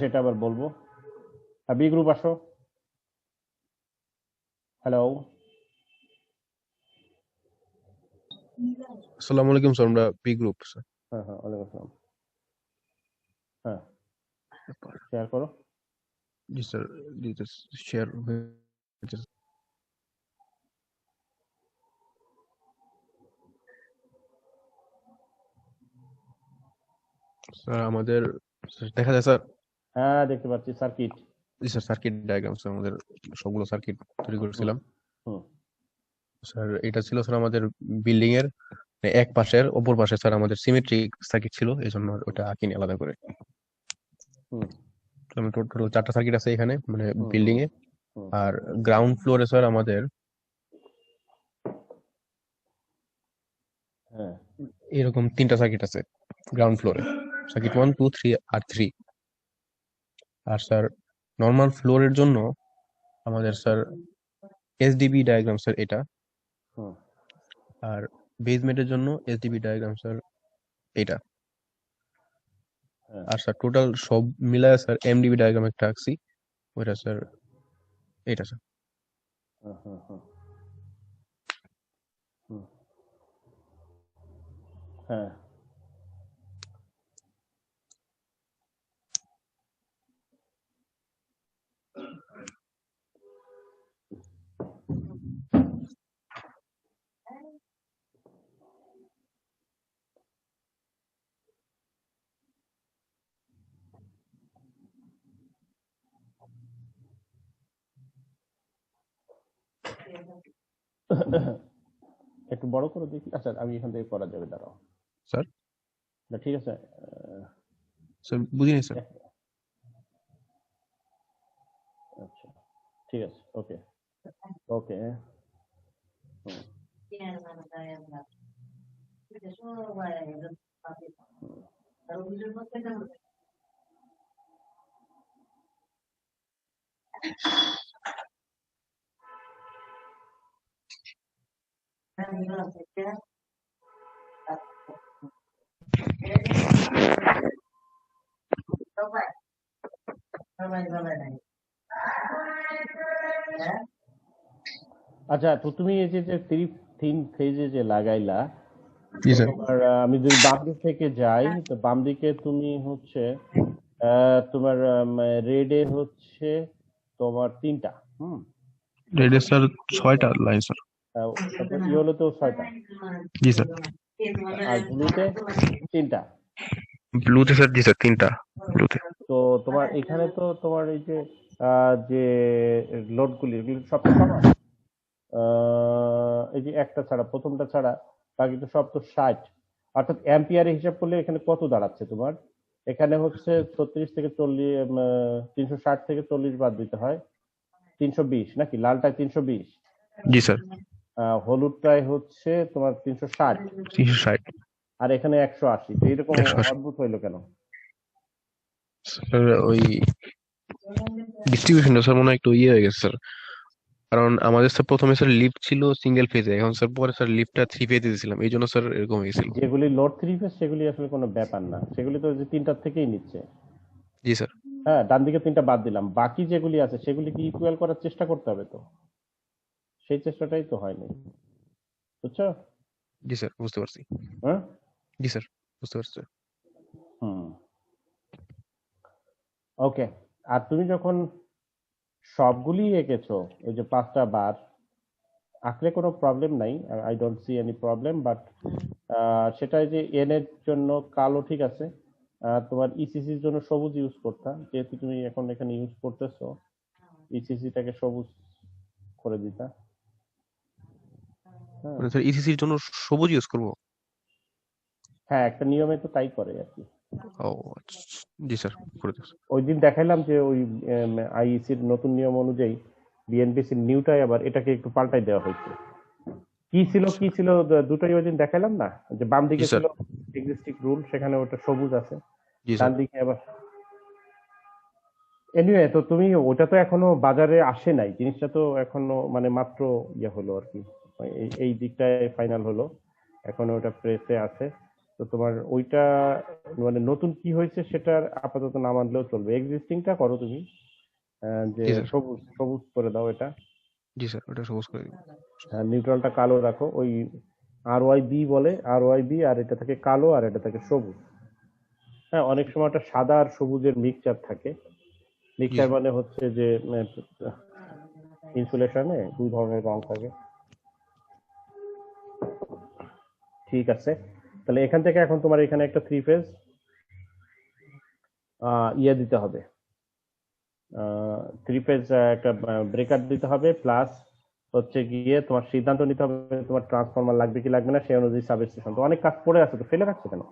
সেটা আবার বলবো। বি গ্রুপ আসো। হ্যালো। আসসালামু আলাইকুম স্যার, আমরা বি গ্রুপ স্যার। হ্যাঁ হ্যাঁ, ওয়ালাইকুম আসসালাম। হ্যাঁ, শেয়ার করো। জি স্যার, জি শেয়ার স্যার আমাদের দেখা যায় স্যার। হ্যাঁ দেখতে পাচ্ছি সার্কিট। জি স্যার, সার্কিট ডায়াগ্রাম স্যার, আমাদের সবগুলো সার্কিট তৈরি করেছিলাম হুম স্যার। এটা ছিল স্যার আমাদের বিল্ডিং এর এক পাশের, অপর পাশে স্যার আমাদের সিমেট্রিক সার্কিট ছিল, এই জন্য ওটা আঁকিনি আলাদা করে। হুম টোটাল 4টা সার্কিট আছে এখানে, মানে হুম বিল্ডিং এ। হুম আর গ্রাউন্ড ফ্লোরে স্যার আমাদের হ্যাঁ এরকম 3টা সার্কিট আছে গ্রাউন্ড ফ্লোরে, সার্কিট 1, 2, 3 আর 3। আর স্যার নর্মাল ফ্লোরের জন্য আমাদের স্যার এসডিবি ডায়াগ্রাম স্যার এটা। হুম আর বেসমেন্টের জন্য এসডিবি ডায়াগ্রাম স্যার এটা। হ্যাঁ আর স্যার টোটাল সব মিলায় স্যার এমডিবি ডায়াগ্রাম একটা আঁকছি, ওইটা স্যার এটা স্যার। হ্যাঁ হ্যাঁ হ্যাঁ হুম, হ্যাঁ একটু বড় করে দেখি। আচ্ছা, আমি এখান থেকে করা যাবে, দাঁড়াও। স্যার না ঠিক আছে। স্যার বুঝিনি স্যার। আচ্ছা ঠিক আছে, ওকে ওকে। হুম আচ্ছা, তো তুমি এই যে যে তিন ফেজে যে লাগাইলা, জি তো স্যার। তোমার আমি যদি বাম দিক থেকে যাই, তো বাম দিকে তুমি হচ্ছে তোমার রেডে হচ্ছে তোমার 3টা। হুম রেডে স্যার 6টা লাইন স্যার। তারপর ইয়েলোতেও 6টা, জি স্যার। আর ব্লুতে 3টা। ব্লুতে স্যার, জি স্যার 3টা ব্লুতে। তো তোমার এখানে তো তোমার এই যে যে লোডগুলি, এগুলি সব তো সমান। এই যে একটা ছাড়া, প্রথমটা ছাড়া বাকি তো সব তো 60, অর্থাৎ অ্যাম্পিয়ারে হিসাব করলে এখানে কত দাঁড়াচ্ছে তোমার? এখানে হচ্ছে 36 থেকে 40, 360 থেকে 40 বাদ দিতে হয়, 320 নাকি? লালটায় 320, জি স্যার। হলুদটায় হচ্ছে তোমার 360, 360। আর এখানে 180। তো এরকম 180 অদ্ভুত হইলো কেন? স্যার, ওই ডিস্ট্রিবিউশনটা স্যার মনে হয় একটু ইয়ে হয়ে গেছে স্যার। কারণ আমাদের স্যার প্রথমে স্যার লিফট ছিল সিঙ্গেল ফেজে, এখন স্যার পরে স্যার লিফটটা 3 ফেজে দিয়েছিলাম, এই জন্য স্যার এরকম হয়েছিল। যেগুলি লোড 3 ফেজ সেগুলি আসলে কোনো ব্যাপার না, সেগুলি তো যে 3টার থেকেই নিচ্ছে। জি স্যার। হ্যাঁ, ডান দিকে 3টা বাদ দিলাম, বাকি যেগুলি আছে সেগুলিকে ইকুয়াল করার চেষ্টা করতে হবে তো, সেই চেষ্টাটাই তো হয়নি, বুঝছো? জি স্যার, বুঝতে পারছি। হ্যাঁ। জি স্যার, বুঝতে পারছি স্যার। হুম। ওকে। আর তুমি যখন সবগুলি এঁকেছো, এই যে 5টা বার আঁকলে কোনো প্রবলেম নাই, I don't see any problem, but সেটা যে এন এর জন্য কালো ঠিক আছে, তোমার ইসিসির জন্য সবুজ ইউজ করতা, যেহেতু তুমি এখন এখানে ইউজ করতেছো, ইসিসিটাকে সবুজ করে দিতা। হ্যাঁ। মানে স্যার ইসিসির জন্য সবুজ ইউজ করবো? হ্যাঁ, একটা নিয়মে তো তাই করে আর কি। ও আচ্ছা। জি স্যার, করে দিচ্ছি। ওই দিন দেখাইলাম যে ওই আইইসির নতুন নিয়ম অনুযায়ী বিএনপিসির নিউটাই আবার এটাকে একটু পাল্টাই দেওয়া হয়েছে। কি ছিল দুটোই ওই দিন দেখাইলাম না, যে বাম জি দিকে স্যার। ছিল এক্সিস্টিং রুল, সেখানে ওটা সবুজ আছে, জি ডান স্যার। দিকে আবার। এনিওয়ে, তো তুমি ওটা তো এখনো বাজারে আসে নাই, জিনিসটা তো এখনো মানে মাত্র ইয়ে হলো আর কি, এই দিকটায় ফাইনাল হলো, এখনো ওটা প্রেসে আছে। তো তোমার ওইটা মানে নতুন কি হয়েছে সেটার আপাতত না মানলেও চলবে, এক্সিস্টিংটা করো তুমি, যে জি স্যার। সবুজ সবুজ করে দাও এটা, জি স্যার, ওটা সবুজ করে দিব। নিউট্রালটা কালো রাখো, ওই আর ওয়াই বি বলে, আর ওয়াই বি, আর এটা থাকে কালো আর এটা থাকে সবুজ। হ্যাঁ, অনেক সময় একটা সাদা আর সবুজের মিক্সচার থাকে, জি মিক্সচার স্যার। মানে হচ্ছে যে ইনসুলেশনে দুই ধরনের রং থাকে। ঠিক আছে, তাহলে এখান থেকে এখন তোমার এখানে একটা 3 ফেজ ইয়ে দিতে হবে, 3 ফেজ একটা ব্রেকার দিতে হবে, প্লাস হচ্ছে গিয়ে তোমার সিদ্ধান্ত নিতে হবে তোমার ট্রান্সফরমার লাগবে কি লাগবে না, সেই অনুযায়ী সাবস্টেশন। তো অনেক কাজ পড়ে আছে, তো ফেলে রাখছো কেন?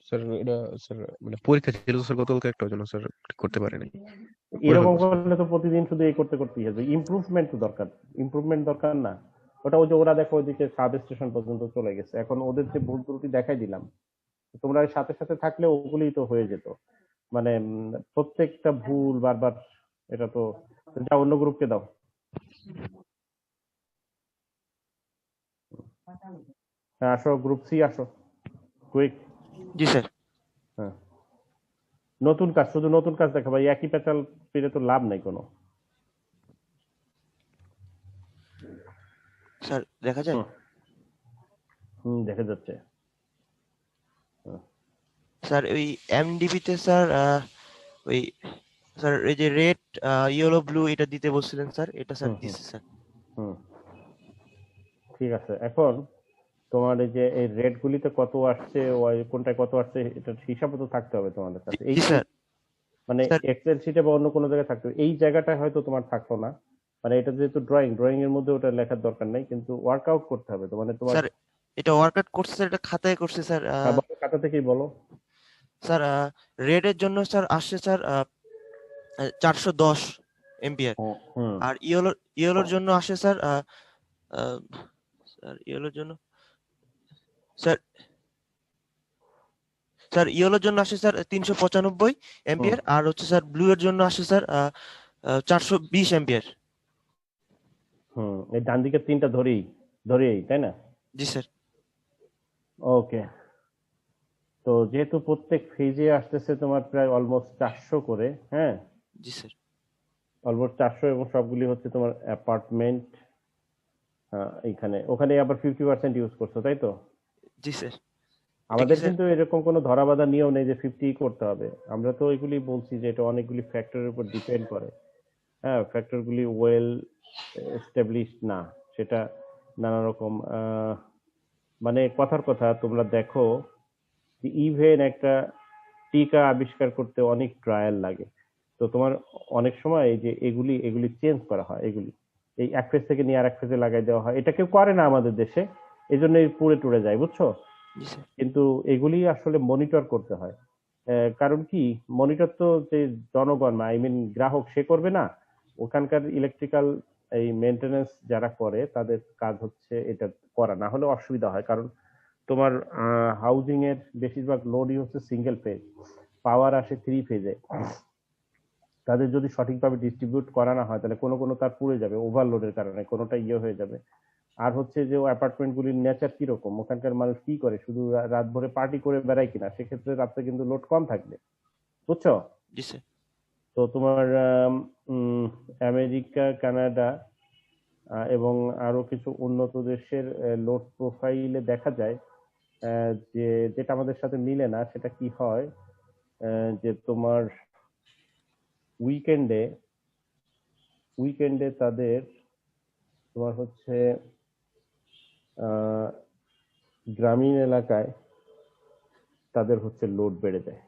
স্যার এটা স্যার মানে পরীক্ষা ছিল স্যার গতকালকে, একটা জন্য স্যার করতে পারিনি, করে এরকম ফেলবো স্যার। করলে তো প্রতিদিন শুধু এই করতে করতেই হবে, ইমপ্রুভমেন্ট তো দরকার, ইমপ্রুভমেন্ট দরকার না? ওটা ওই যে ওরা দেখো ওইদিকে সাবস্টেশন পর্যন্ত চলে গেছে, এখন ওদের যে ভুল ত্রুটি দেখাই দিলাম, তোমরা এর সাথে সাথে থাকলে ওগুলোই তো হয়ে যেত, মানে প্রত্যেকটা ভুল বারবার, এটা তো যা অন্য গ্রুপকে দাও। হ্যাঁ, আসো গ্রুপ সি আসো, কুইক। জি স্যার। হ্যাঁ, নতুন কাজ, শুধু নতুন কাজ দেখা ভাই, একই পেঁচাল পেরে তো লাভ নাই কোনো। স্যার দেখা যায়? হুম। হুম, দেখা যাচ্ছে। হুম। স্যার ওই এমডিবি তে স্যার ওই স্যার এই যে রেড ইয়েলো ব্লু এটা দিতে বলছিলেন স্যার, এটা স্যার হুম। হুম। দিছে স্যার। হুম, ঠিক আছে। এখন তোমার এই যে এই রেট গুলিতে কত আসছে, ওই কোনটায় কত আসছে, এটার হিসাবও তো থাকতে হবে তোমাদের জি কাছে, জি এইখানে স্যার। মানে স্যার এক্সেল শিটে বা অন্য কোনো জায়গায় থাকতে হবে, এই জায়গাটায় হয়তো তোমার থাকতো না, মানে এটা যেহেতু ড্রয়িং এর মধ্যে ওটা লেখার দরকার নাই, কিন্তু ওয়ার্কআউট করতে হবে তো, মানে তোমার। স্যার এটা ওয়ার্কআউট করছে স্যার, এটা খাতায় করছে স্যার। বলো, খাতা থেকেই বলো। স্যার রেড এর জন্য স্যার আসছে স্যার 410 এম্পিয়ার। হুম। হুম। আর ইয়েলোর জন্য আসে স্যার আহ, স্যার ইয়েলোর জন্য স্যার স্যার ইয়েলোর জন্য আসে স্যার 395 হুম। এম্পিয়ার। আর হচ্ছে স্যার ব্লু এর জন্য আসে স্যার 420 এম্পিয়ার। হুম, এই ডান দিকের 3টা ধরেই তাই না? জি স্যার। ওকে। তো যেহেতু প্রত্যেক ফেজে আসতেছে তোমার প্রায় অলমোস্ট 400 করে, হ্যাঁ, জি স্যার। অলমোস্ট 400, এবং সবগুলি হচ্ছে তোমার অ্যাপার্টমেন্ট, এইখানে ওখানে আবার 50% ইউজ করছো তাই তো? জি স্যার। এটা কি আমাদের স্যার? কিন্তু এরকম কোনো ধরাবাঁধা নিয়ম নেই যে 50 করতে হবে, আমরা তো এগুলি বলছি যে এটা অনেকগুলি ফ্যাক্টরের উপর ডিপেন্ড করে। হ্যাঁ, ফ্যাক্টরগুলি ওয়েল এস্টাবলিশড না, সেটা নানা রকম মানে কথার কথা, তোমরা দেখো ইভেন একটা টিকা আবিষ্কার করতে অনেক ট্রায়াল লাগে, তো তোমার অনেক সময় এই যে এগুলি চেঞ্জ করা হয়, এগুলি এই এক ফেজ থেকে নিয়ে আর এক ফেজে লাগাই দেওয়া হয়, এটা কেউ করে না আমাদের দেশে, এই জন্য পুড়ে টুড়ে যায়, বুঝছো? জি স্যার। কিন্তু এগুলি আসলে মনিটর করতে হয়, কারণ কি, মনিটর তো যে জনগণ, আই মিন গ্রাহক, সে করবে না, ওখানকার ইলেকট্রিক্যাল এই মেনটেনেন্স যারা করে তাদের কাজ হচ্ছে এটা করা, না হলে অসুবিধা হয়, কারণ তোমার হাউজিং এর বেশিরভাগ লোডই হচ্ছে সিঙ্গেল ফেজ, পাওয়ার আসে 3 ফেজে, তাদের যদি সঠিকভাবে ডিস্ট্রিবিউট করা না হয় তাহলে কোনো কোনো তার পুড়ে যাবে ওভারলোডের কারণে, কোনোটা ইয়ে হয়ে যাবে। আর হচ্ছে যে অ্যাপার্টমেন্ট গুলির নেচার কিরকম, ওখানকার মানুষ কি করে, শুধু রাত ভরে পার্টি করে বেড়ায় কিনা, সেক্ষেত্রে রাত্রে কিন্তু লোড কম থাকবে, বুঝছো? জি স্যার। তো তোমার আমেরিকা, কানাডা এবং আরো কিছু উন্নত দেশের লোড প্রোফাইলে দেখা যায় যে যেটা আমাদের সাথে মিলে না, সেটা কি হয় যে তোমার উইকেন্ডে উইকেন্ডে তাদের তোমার হচ্ছে আহ, গ্রামীণ এলাকায় তাদের হচ্ছে লোড বেড়ে যায়,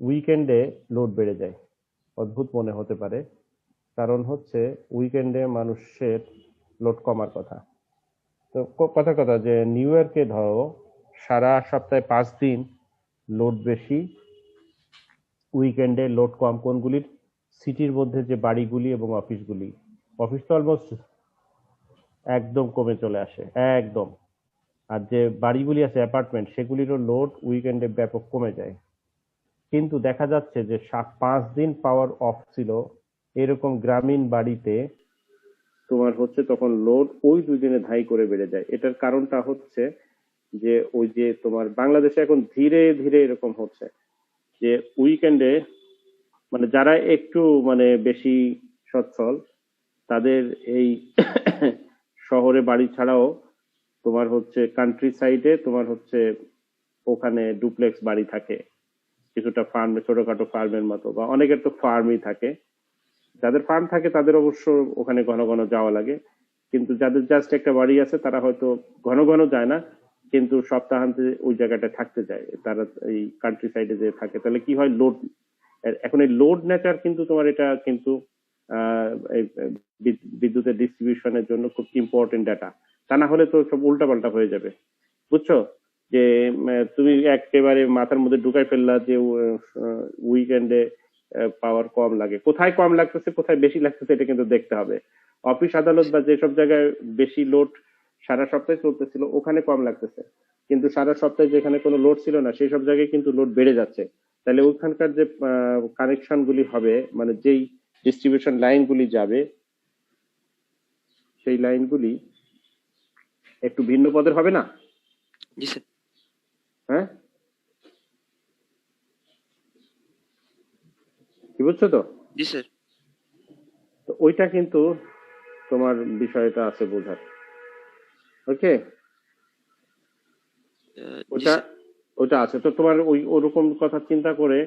উইকেন্ডে লোড বেড়ে যায়। অদ্ভুত মনে হতে পারে, কারণ হচ্ছে উইকেন্ডে মানুষের লোড কমার কথা। তো কথা কথা যে নিউ ইয়র্কে ধরো সারা সপ্তাহে 5 দিন লোড বেশি, উইকেন্ডে লোড কম। কোনগুলির? সিটির মধ্যে যে বাড়িগুলি এবং অফিসগুলি। অফিস তো অলমোস্ট একদম কমে চলে আসে একদম। আর যে বাড়িগুলি আছে অ্যাপার্টমেন্ট, সেগুলিরও লোড উইকেন্ডে ব্যাপক কমে যায়। কিন্তু দেখা যাচ্ছে যে 5 দিন পাওয়ার অফ ছিল এরকম গ্রামীণ বাড়িতে তোমার হচ্ছে তখন লোড ওই 2 দিনে ধাই করে বেড়ে যায়। এটার কারণটা হচ্ছে যে ওই যে তোমার বাংলাদেশে এখন ধীরে ধীরে এরকম হচ্ছে যে উইকেন্ডে মানে যারা একটু মানে বেশি সচ্ছল তাদের এই শহরে বাড়ি ছাড়াও তোমার হচ্ছে কান্ট্রি সাইডে তোমার হচ্ছে ওখানে ডুপ্লেক্স বাড়ি থাকে, কিছুটা ফার্ম, ছোটখাটো ফার্মের মতো, বা অনেকের তো ফার্মই থাকে। যাদের ফার্ম থাকে তাদের অবশ্য ওখানে ঘন ঘন যাওয়া লাগে, কিন্তু যাদের জাস্ট একটা বাড়ি আছে তারা হয়তো ঘন ঘন যায় না, কিন্তু সপ্তাহান্তে ওই জায়গাটা থাকতে যায়, তারা এই কান্ট্রি সাইডে যে থাকে। তাহলে কি হয়, লোড, এখন এই লোড নেচার কিন্তু তোমার এটা কিন্তু এই বিদ্যুতের ডিস্ট্রিবিউশনের জন্য খুব ইম্পর্টেন্ট ডাটা। তা না হলে তো সব উল্টাপাল্টা হয়ে যাবে, বুঝছো? যে তুমি একেবারে মাথার মধ্যে ঢুকাই ফেললা যে উইকেন্ডে পাওয়ার কম লাগে। কোথায় কম লাগতেছে কোথায় বেশি লাগতেছে এটা কিন্তু দেখতে হবে। অফিস আদালত বা যেসব জায়গায় বেশি লোড সারা সপ্তাহে চলতেছিল ওখানে কম লাগতেছে, কিন্তু সারা সপ্তাহে যেখানে কোনো লোড ছিল না সেই সব জায়গায় কিন্তু লোড বেড়ে যাচ্ছে। তাহলে ওখানকার যে কানেকশন গুলি হবে, মানে যেই ডিস্ট্রিবিউশন লাইনগুলি যাবে সেই লাইনগুলি একটু ভিন্ন পদের হবে না? জি স্যার। হ্যাঁ, কি বুঝছো তো? জি স্যার। তো ওইটা কিন্তু তোমার বিষয়টা আছে বোঝার। ওকে, জি ওটা স্যার। ওটা আছে। তো তোমার ওই ওরকম কথা চিন্তা করে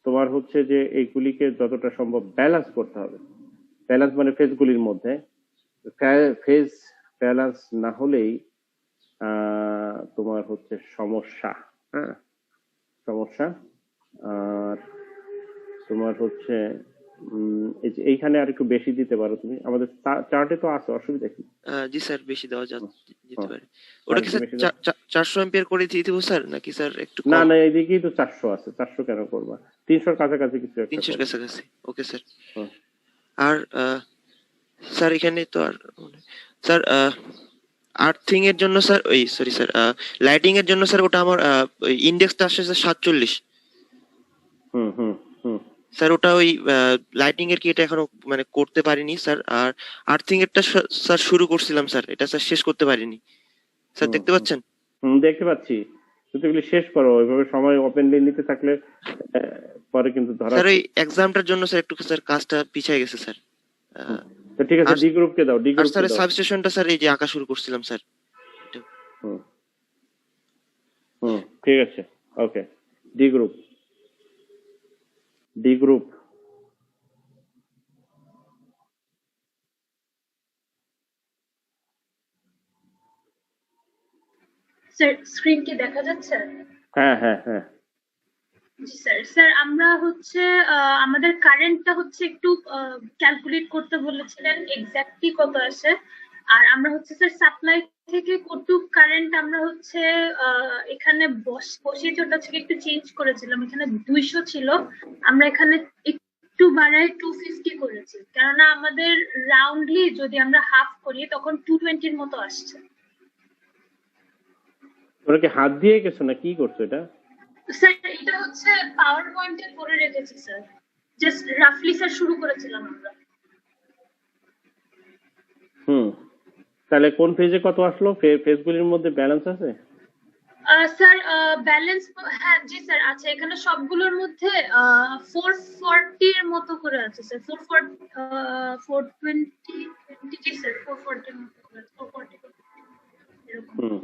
তোমার হচ্ছে যে এইগুলিকে যতটা সম্ভব ব্যালেন্স করতে হবে। ব্যালেন্স মানে ফেজগুলির মধ্যে ফেজ ব্যালেন্স না হলেই তোমার হচ্ছে সমস্যা। হ্যাঁ, সমস্যা। আর তোমার হচ্ছে এই যে এইখানে আর একটু বেশি দিতে পারো তুমি, আমাদের চার্টে তো আছে, অসুবিধা কি? জি স্যার, বেশি দেওয়া যেতে হ্যাঁ, পারে। ওটা কি আরেকটু স্যার বেশি দাও। 400 এম্পিয়ার করে দিয়ে দিব স্যার, নাকি স্যার একটু না কম? না, এইদিকেই তো 400 আছে, 400 কেন করবা? 300-র কাছাকাছি কিছু একটা 300-র করো। কাছাকাছি। Okay sir. হুম। আর স্যার এখানে তো আর স্যার আর্থিং এর জন্য স্যার, ওই সরি স্যার, লাইটিং এর জন্য স্যার ওটা আমার ইন্ডেক্সটা আসছে স্যার 47। হুম হুম হুম স্যার ওটা ওই লাইটিং এর কি এটা এখনো মানে করতে পারিনি স্যার। আর আর্থিং এরটা স্যার শুরু করছিলাম স্যার, এটা স্যার শেষ করতে পারিনি স্যার, হুম দেখতে হুম পাচ্ছেন? হুম, দেখতে পাচ্ছি। কিন্তু এগুলি শেষ করো, ওইভাবে সময় ওপেনলি নিতে থাকলে পরে কিন্তু ধরা। স্যার ওই এক্সামটার জন্য স্যার একটু স্যার কাজটা পিছিয়ে গেছে স্যার। হুম, তো ঠিক আছে, আর ডি গ্রুপকে দাও, ডি আর গ্রুপকে স্যার দাও। সাবস্টেশনটা স্যার এই যে আঁকা শুরু করছিলাম স্যার। হুম হুম, ঠিক আছে, okay. D group, D group. Sir screen কি দেখা যাচ্ছে? হ্যাঁ হ্যাঁ হ্যাঁ। জি স্যার। স্যার আমরা হচ্ছে আমাদের কারেন্টটা হচ্ছে একটু ক্যালকুলেট করতে বলেছিলেন এক্স্যাক্টলি কত আসে। আর আমরা হচ্ছে স্যার সাপ্লাই থেকে কতটুক কারেন্ট আমরা হচ্ছে এখানে বসিয়ে ওটা থেকে একটু চেঞ্জ করেছিলাম। এখানে 200 ছিল, আমরা এখানে একটু বাড়ায় 250 করেছি, কেননা আমাদের রাউন্ডলি যদি আমরা হাফ করি তখন 220-র মতো আসছে। তোমরা কি হাত দিয়ে গেছো না কি করছো এটা? স্যার এটা হচ্ছে পাওয়ার পয়েন্টে করে রেখেছি স্যার, জাস্ট রাফলি স্যার শুরু করেছিলাম আমরা। হুম, তাহলে কোন ফেজে কত আসলো? ফেজগুলির মধ্যে ব্যালেন্স আছে? স্যার ব্যালেন্স, হ্যাঁ জি স্যার আছে, এখানে সবগুলোর মধ্যে 440 এর মতো করে আছে স্যার, 420 জি স্যার 440 এর মতো করে আছে, 440 এরকম হুম।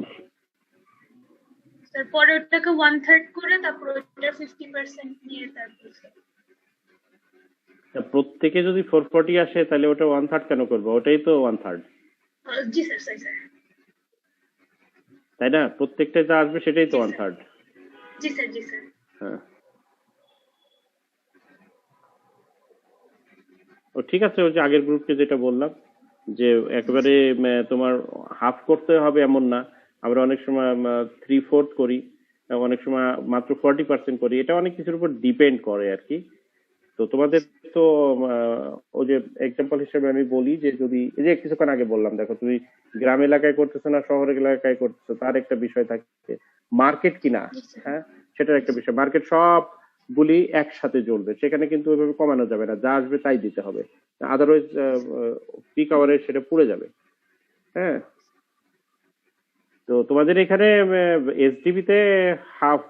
স্যার। পরে ওটাকে 1/3 করে তারপর ওটার 50% নিয়ে তারপর স্যার। তা প্রত্যেকে যদি 440 আসে তাহলে ওটা 1/3 কেন করবো? ওটাই তো 1/3, জি স্যার স্যার। তাই না? প্রত্যেকটা যা আসবে সেটাই তো জি, 1/3। জি স্যার জি স্যার। হ্যাঁ, ও ঠিক আছে। ওই যে আগের গ্রুপকে যেটা বললাম যে একেবারে তোমার হাফ করতে হবে এমন না, আমরা অনেক সময় 3/4 করি, অনেক সময় মাত্র 40% করি, এটা অনেক কিছুর উপর ডিপেন্ড করে আর কি। তো তোমাদের তো ওই যে এক্সাম্পল হিসেবে আমি বলি যে যদি এই যে কিছুক্ষণ আগে বললাম, দেখো তুমি গ্রাম এলাকায় করতেছো না শহর এলাকায় করতেছো, তার একটা বিষয় থাকে। মার্কেট কিনা, জি স্যার। হ্যাঁ, সেটার একটা বিষয়। মার্কেট সবগুলি একসাথে জ্বলবে, সেখানে কিন্তু ওইভাবে কমানো যাবে না, যা আসবে তাই দিতে হবে, আদারওয়াইজ পিক আওয়ারে সেটা পুড়ে যাবে। হ্যাঁ, তো তোমাদের এখানে এসডিবি তে হাফ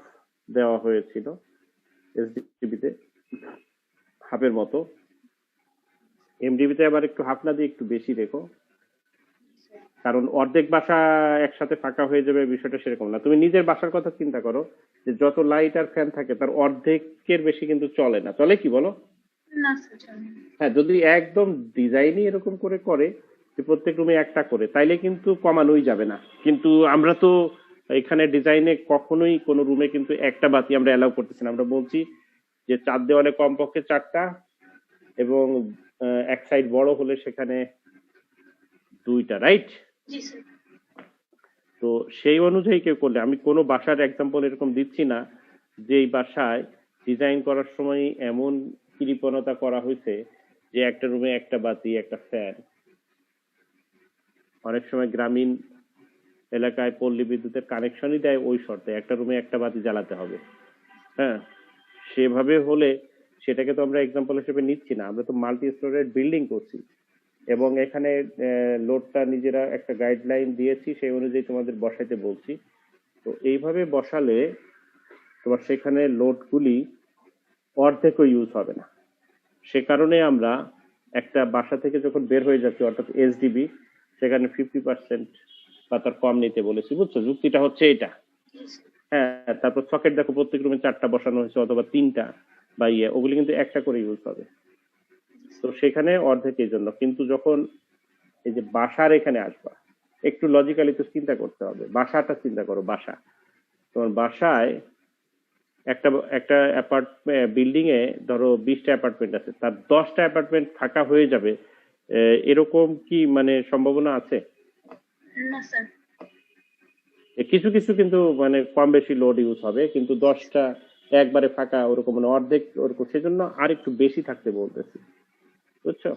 দেওয়া হয়েছিল, এসডিবি তে হাফের মতো। এমডিবি তে আবার একটু হাফ না দিয়ে একটু বেশি রেখো, কারণ অর্ধেক বাসা একসাথে ফাঁকা হয়ে যাবে, বিষয়টা সেরকম না। তুমি নিজের বাসার কথা চিন্তা করো, যে যত লাইট আর ফ্যান থাকে তার অর্ধেকের বেশি কিন্তু চলে না, চলে কি বলো? না স্যার চলে না। হ্যাঁ, যদি একদম ডিজাইনই এরকম করে যে প্রত্যেক রুমে একটা করে, তাইলে কিন্তু কমানোই যাবে না। কিন্তু আমরা তো এখানে ডিজাইনে কখনোই কোনো রুমে কিন্তু একটা বাতি আমরা অ্যালাউ করতেছি না। আমরা বলছি যে চার দেওয়ালে কমপক্ষে 4টা, এবং এক সাইড বড় হলে সেখানে 2টা, রাইট? জি স্যার। তো সেই অনুযায়ী কেউ করলে, আমি কোনো বাসার এক্সাম্পল এরকম দিচ্ছি না যে এই বাসায় ডিজাইন করার সময় এমন কৃপণতা করা হয়েছে যে একটা রুমে একটা বাতি একটা ফ্যান। অনেক সময় গ্রামীণ এলাকায় পল্লী বিদ্যুতের কানেকশনই দেয় ওই শর্তে, একটা রুমে একটা বাতি জ্বালাতে হবে। হ্যাঁ, সেভাবে হলে সেটাকে তো আমরা এক্সাম্পল হিসেবে নিচ্ছি না, আমরা তো মাল্টি স্টোরের বিল্ডিং করছি, এবং এখানে লোডটা নিজেরা একটা গাইডলাইন দিয়েছি, সেই অনুযায়ী তোমাদের বসাইতে বলছি। তো এইভাবে বসালে তোমার সেখানে লোডগুলি অর্ধেকও ইউজ হবে না। সে কারণে আমরা একটা বাসা থেকে যখন বের হয়ে যাচ্ছি, অর্থাৎ এসডিবি, সেখানে 50% বা তার কম নিতে বলেছি, বুঝছো? যুক্তিটা হচ্ছে এটা। হ্যাঁ, তারপর সকেট দেখো প্রত্যেক রুমে 4টা বসানো হয়েছে অথবা 3টা বা ওগুলি কিন্তু একটা করে ইউজ হবে। তো সেখানে অর্ধেক এই জন্য। কিন্তু যখন এই যে বাসার এখানে আসবা, একটু লজিক্যালি তো চিন্তা করতে হবে। বাসাটা চিন্তা করো, বাসা, তোমার বাসায় একটা একটা বিল্ডিং এ ধরো 20টা অ্যাপার্টমেন্ট আছে, তার 10টা অ্যাপার্টমেন্ট ফাঁকা হয়ে যাবে, এরকম কি মানে সম্ভাবনা আছে? না স্যার। কিছু কিছু কিন্তু মানে কম বেশি লোড ইউজ হবে, কিন্তু 10টা একবারে ফাঁকা ওরকম মানে অর্ধেক ওরকম, সেজন্য আর একটু বেশি থাকতে বলতেছি, বুঝছো?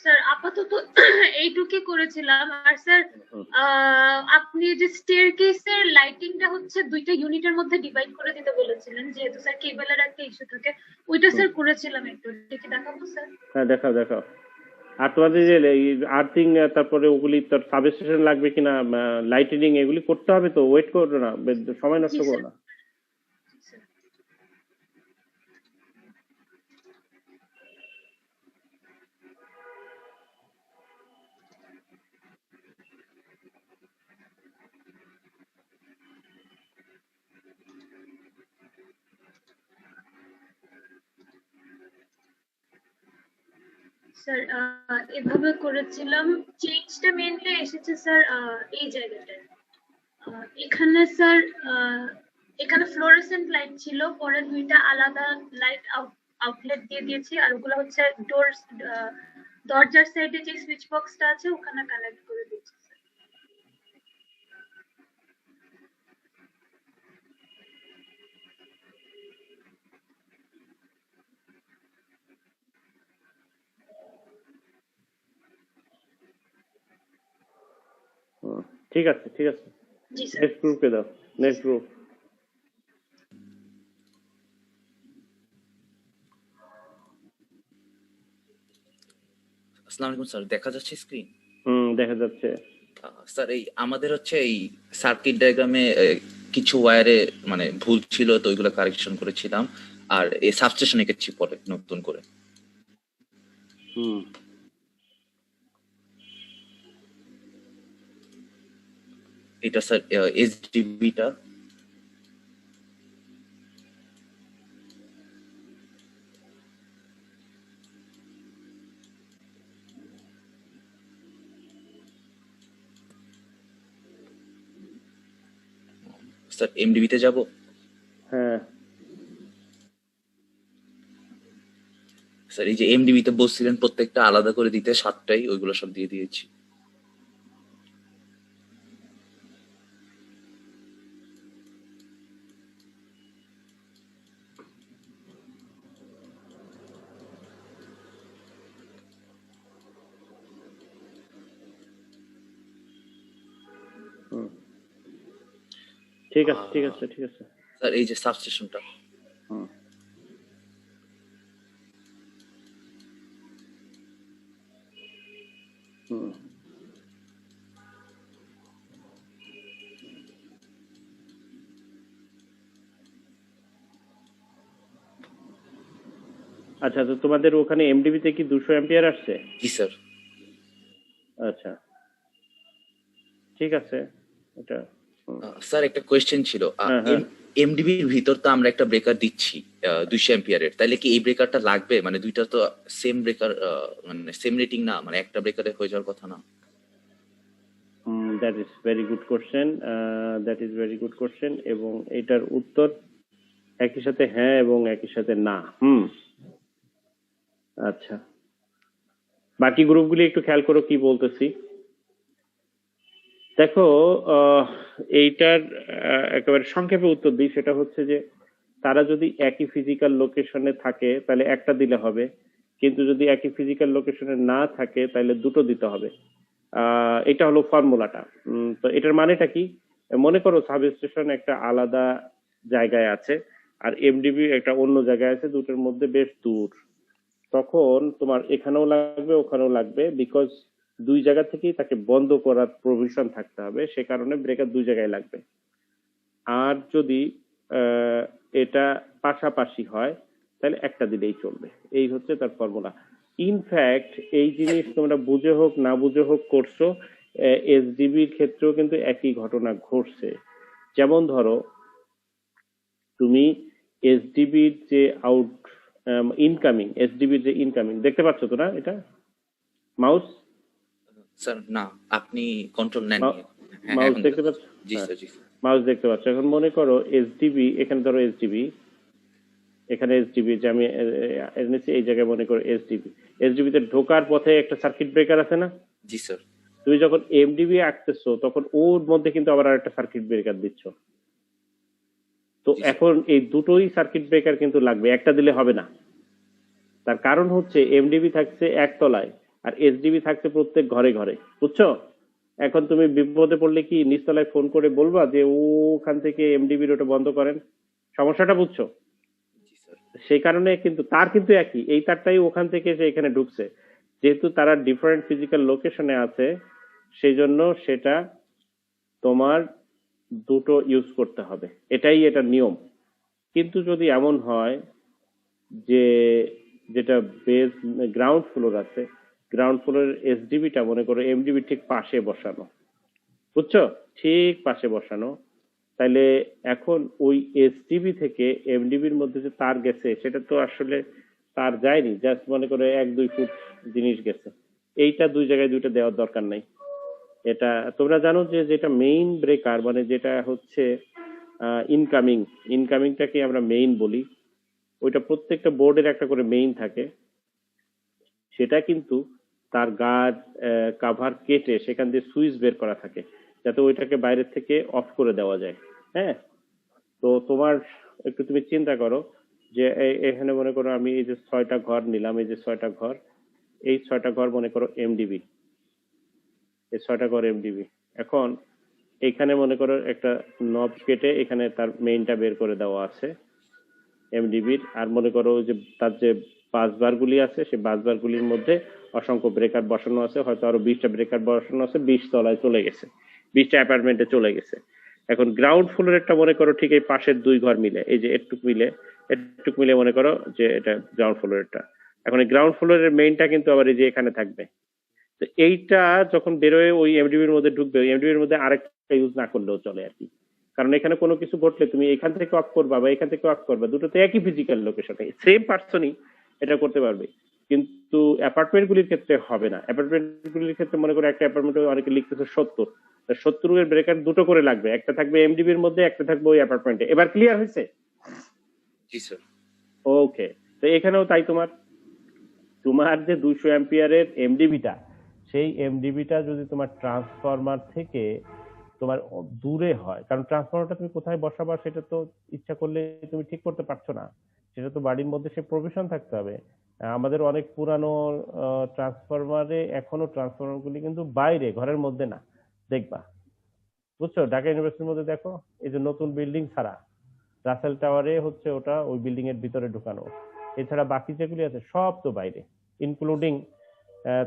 স্যার আপাতত এইটুকুই করেছিলাম। আর স্যার আপনি যে স্টেয়ারকেসের লাইটিংটা হচ্ছে 2টা ইউনিটের মধ্যে ডিভাইড করে দিতে বলেছিলেন, যেহেতু স্যার কেবলের একটা ইস্যু থাকে, ওইটা স্যার করেছিলাম একটু, দেখি দেখাবো স্যার। হ্যাঁ, দেখাও দেখাও। আর তোমাদের যে আর্থিং, তারপরে ওগুলি তোর সাবস্টেশন লাগবে কিনা, লাইটিনিং, এগুলি করতে হবে তো, ওয়েট করো না, সময় নষ্ট জি করো স্যার। না। স্যার এভাবে করেছিলাম, চেঞ্জটা মেইনলি এসেছে স্যার এই জায়গাটায়। এখানে স্যার এখানে ফ্লোরেসেন্ট লাইট ছিল, পরে 2টা আলাদা লাইট আউটলেট দিয়ে দিয়েছি, আর ওগুলো হচ্ছে দরজার সাইডে যে সুইচ বক্সটা আছে ওখানে কানেক্ট করে দিয়েছি স্যার। ঠিক আছে, ঠিক আছে। জি স্যার। নেক্সট গ্রুপে দাও, নেক্সট গ্রুপ। আসসালামু আলাইকুম স্যার, দেখা যাচ্ছে স্ক্রিন? দেখা যাচ্ছে। স্যার এই আমাদের হচ্ছে এই সার্কিট ডায়াগ্রামে কিছু ওয়্যারে মানে ভুল ছিল, তো ওইগুলো কারেকশন করেছিলাম। আর এই সাবস্টেশন এঁকেছি পরে নতুন করে। হুম এটা স্যার এসডিবিটা। স্যার এমডিবিতে যাব। হ্যাঁ স্যার এই যে এমডিবিতে বলছিলেন প্রত্যেকটা আলাদা করে দিতে 7টাই, ওইগুলো সব দিয়ে দিয়েছি। হুম ঠিক আছে ঠিক আছে ঠিক আছে। স্যার এই যে সাবস্টেশনটা। হুম হুম আচ্ছা, তো তোমাদের ওখানে এমডিবি তে কি 200 অ্যাম্পিয়ার আসছে? জি স্যার। আচ্ছা ঠিক আছে এটা। হুম, স্যার একটা কোয়েশ্চেন ছিল, হ্যাঁ হ্যাঁ এমডিবির ভিতর তো আমরা একটা ব্রেকার দিচ্ছি 200 অ্যাম্পিয়ারের, তাইলে কি এই ব্রেকারটা লাগবে? মানে দুইটা তো সেম ব্রেকার, মানে সেম রেটিং না, মানে একটা ব্রেকারে হয়ে যাওয়ার কথা না? That is very good question, that is very good question, এবং এটার উত্তর একই সাথে হ্যাঁ এবং একই সাথে না। আচ্ছা, বাকি গ্রুপগুলি একটু খেয়াল করো কি বলতেছি। দেখো, এইটার একেবারে সংক্ষেপে উত্তর দিই, সেটা হচ্ছে যে তারা যদি একই ফিজিক্যাল লোকেশনে থাকে তাহলে একটা দিলে হবে, কিন্তু যদি একই ফিজিক্যাল লোকেশনে না থাকে তাহলে দুটো দিতে হবে। এটা হলো ফর্মুলাটা। তো এটার মানেটা কি? মনে করো সাব স্টেশন একটা আলাদা জায়গায় আছে আর এমডিবি একটা অন্য জায়গায় আছে, দুটোর মধ্যে বেশ দূর। তখন তোমার এখানেও লাগবে ওখানেও লাগবে, বিকজ দুই জায়গা থেকেই তাকে বন্ধ করার প্রভিশন থাকতে হবে, সে কারণে ব্রেকার দুই জায়গায় লাগবে। আর যদি এটা পাশাপাশি হয় তাহলে একটা দিলেই চলবে। এই হচ্ছে তার ফর্মুলা। ইনফ্যাক্ট এই জিনিস তোমরা বুঝে হোক না বুঝে হোক করছো, এসডিবির ক্ষেত্রেও কিন্তু একই ঘটনা ঘটছে। যেমন ধরো তুমি এসডিবির যে আউট ইনকামিং, এসডিবির যে ইনকামিং দেখতে পাচ্ছ তো না? এটা মাউস স্যার না, আপনি কন্ট্রোল নেন। হ্যাঁ মাউস এখন দেখতে পাচ্ছ? জি স্যার, জি স্যার। মাউস দেখতে পাচ্ছ। এখন মনে করো এসডিবি, এখানে ধরো এসডিবি, এখানে এসডিবি, যে আমি এনেছি এই জায়গায় মনে করো এসডিবি। এসডিবি তে ঢোকার পথে একটা সার্কিট ব্রেকার আছে না? জি স্যার। তুমি যখন এমডিবি আঁকতেছো তখন ওর মধ্যে কিন্তু আবার আরেকটা সার্কিট ব্রেকার দিচ্ছ। তো জি স্যার। এখন এই দুটোই সার্কিট ব্রেকার কিন্তু লাগবে, একটা দিলে হবে না। তার কারণ হচ্ছে এমডিবি থাকছে একতলায় আর এসডিবি থাকছে প্রত্যেক ঘরে ঘরে, বুঝছো? এখন তুমি বিপদে পড়লে কি নিচতলায় ফোন করে বলবা যে ওখান থেকে এমডিবির ওটা বন্ধ করেন? সমস্যাটা বুঝছো? জি স্যার। সেই কারণে কিন্তু তার কিন্তু একই, এই তারটাই ওখান থেকে এসে এখানে ঢুকছে, যেহেতু তারা ডিফারেন্ট ফিজিক্যাল লোকেশনে আছে সেই জন্য সেটা তোমার দুটো ইউজ করতে হবে, এটাই এটা নিয়ম। কিন্তু যদি এমন হয় যে যেটা বেস গ্রাউন্ড ফ্লোর আছে, গ্রাউন্ড ফ্লোরের এসডিবিটা মনে করো এমডিবি ঠিক পাশে বসানো, বুঝছো? ঠিক পাশে বসানো, তাইলে এখন ওই এসডিবি থেকে এমডিবির মধ্যে যে তার গেছে সেটা তো আসলে তার যায়নি, জাস্ট মনে করো 1-2 ফুট জিনিস গেছে। এইটা দুই জায়গায় দুইটা দেওয়ার দরকার নাই। এটা তোমরা জানো যে যেটা মেইন ব্রেকার, মানে যেটা হচ্ছে ইনকামিং, ইনকামিংটাকে আমরা মেইন বলি, ওইটা প্রত্যেকটা বোর্ডের একটা করে মেইন থাকে। সেটা কিন্তু তার গার্ড কাভার কেটে সেখান দিয়ে সুইচ বের করা থাকে যাতে ওইটাকে বাইরে থেকে অফ করে দেওয়া যায়। হ্যাঁ, তো তোমার একটু তুমি চিন্তা করো যে এখানে মনে করো আমি এই যে 6টা ঘর নিলাম, এই যে 6টা ঘর, এই 6টা ঘর মনে করো এমডিবি, এই 6টা ঘর এমডিবি। এখন এখানে মনে করো একটা নব কেটে এখানে তার মেইনটা বের করে দেওয়া আছে এমডিবির, আর মনে করো যে তার যে বাসবারগুলি আছে সেই বাসবারগুলির মধ্যে অসংখ্য ব্রেকার বসানো আছে, হয়তো আরো 20টা ব্রেকার বসানো আছে, 20 তলায় চলে গেছে, 20টা অ্যাপার্টমেন্টে চলে গেছে। এখন গ্রাউন্ড ফ্লোরেরটা মনে করো ঠিক এই পাশের 2 ঘর মিলে, এই যে এটুক মিলে মনে করো যে এটা গ্রাউন্ড ফ্লোরেরটা। এখন এই গ্রাউন্ড ফ্লোরের মেইনটা কিন্তু আবার এই যে এখানে থাকবে। তো এইটা যখন বেরোয় ওই এমডিবির মধ্যে ঢুকবে, ওই এমডিবির মধ্যে আরেকটা ইউজ না করলেও চলে আর কি, কারণ এখানে কোনো কিছু ঘটলে তুমি এখান থেকে অফ করবা বা এখান থেকে অফ করবা, দুটো তো একই ফিজিক্যাল লোকেশনে, সেম পার্সনই এটা করতে পারবে। কিন্তু অ্যাপার্টমেন্ট গুলির ক্ষেত্রে হবে না। অ্যাপার্টমেন্ট গুলির ক্ষেত্রে মনে করো একটা অ্যাপার্টমেন্টে অনেকে লিখতেছে 70, 70 এর ব্রেকার দুটো করে লাগবে, একটা থাকবে এমডিবির মধ্যে, একটা থাকবে ওই অ্যাপার্টমেন্টে। এবার ক্লিয়ার হয়েছে? জি স্যার। ওকে, তো এখানেও তাই, তোমার যে 200 অ্যাম্পিয়ারের এমডিবিটা, সেই এমডিবিটা যদি তোমার ট্রান্সফরমার থেকে তোমার দূরে হয়, কারণ ট্রান্সফরমারটা তুমি কোথায় বসাবা সেটা তো ইচ্ছা করলে তুমি ঠিক করতে পারছো না, সেটা তো বাড়ির মধ্যে সে প্রভিশন থাকতে হবে। আমাদের অনেক পুরানো ট্রান্সফরমারে এখনো ট্রান্সফরমার গুলি কিন্তু বাইরে, ঘরের মধ্যে না, দেখবা, বুঝছো? ঢাকা ইউনিভার্সিটির মধ্যে দেখো, এই যে নতুন বিল্ডিং ছাড়া রাসেল টাওয়ারে হচ্ছে ওটা ওই বিল্ডিং এর ভিতরে ঢুকানো, এছাড়া বাকি যেগুলি আছে সব তো বাইরে, ইনক্লুডিং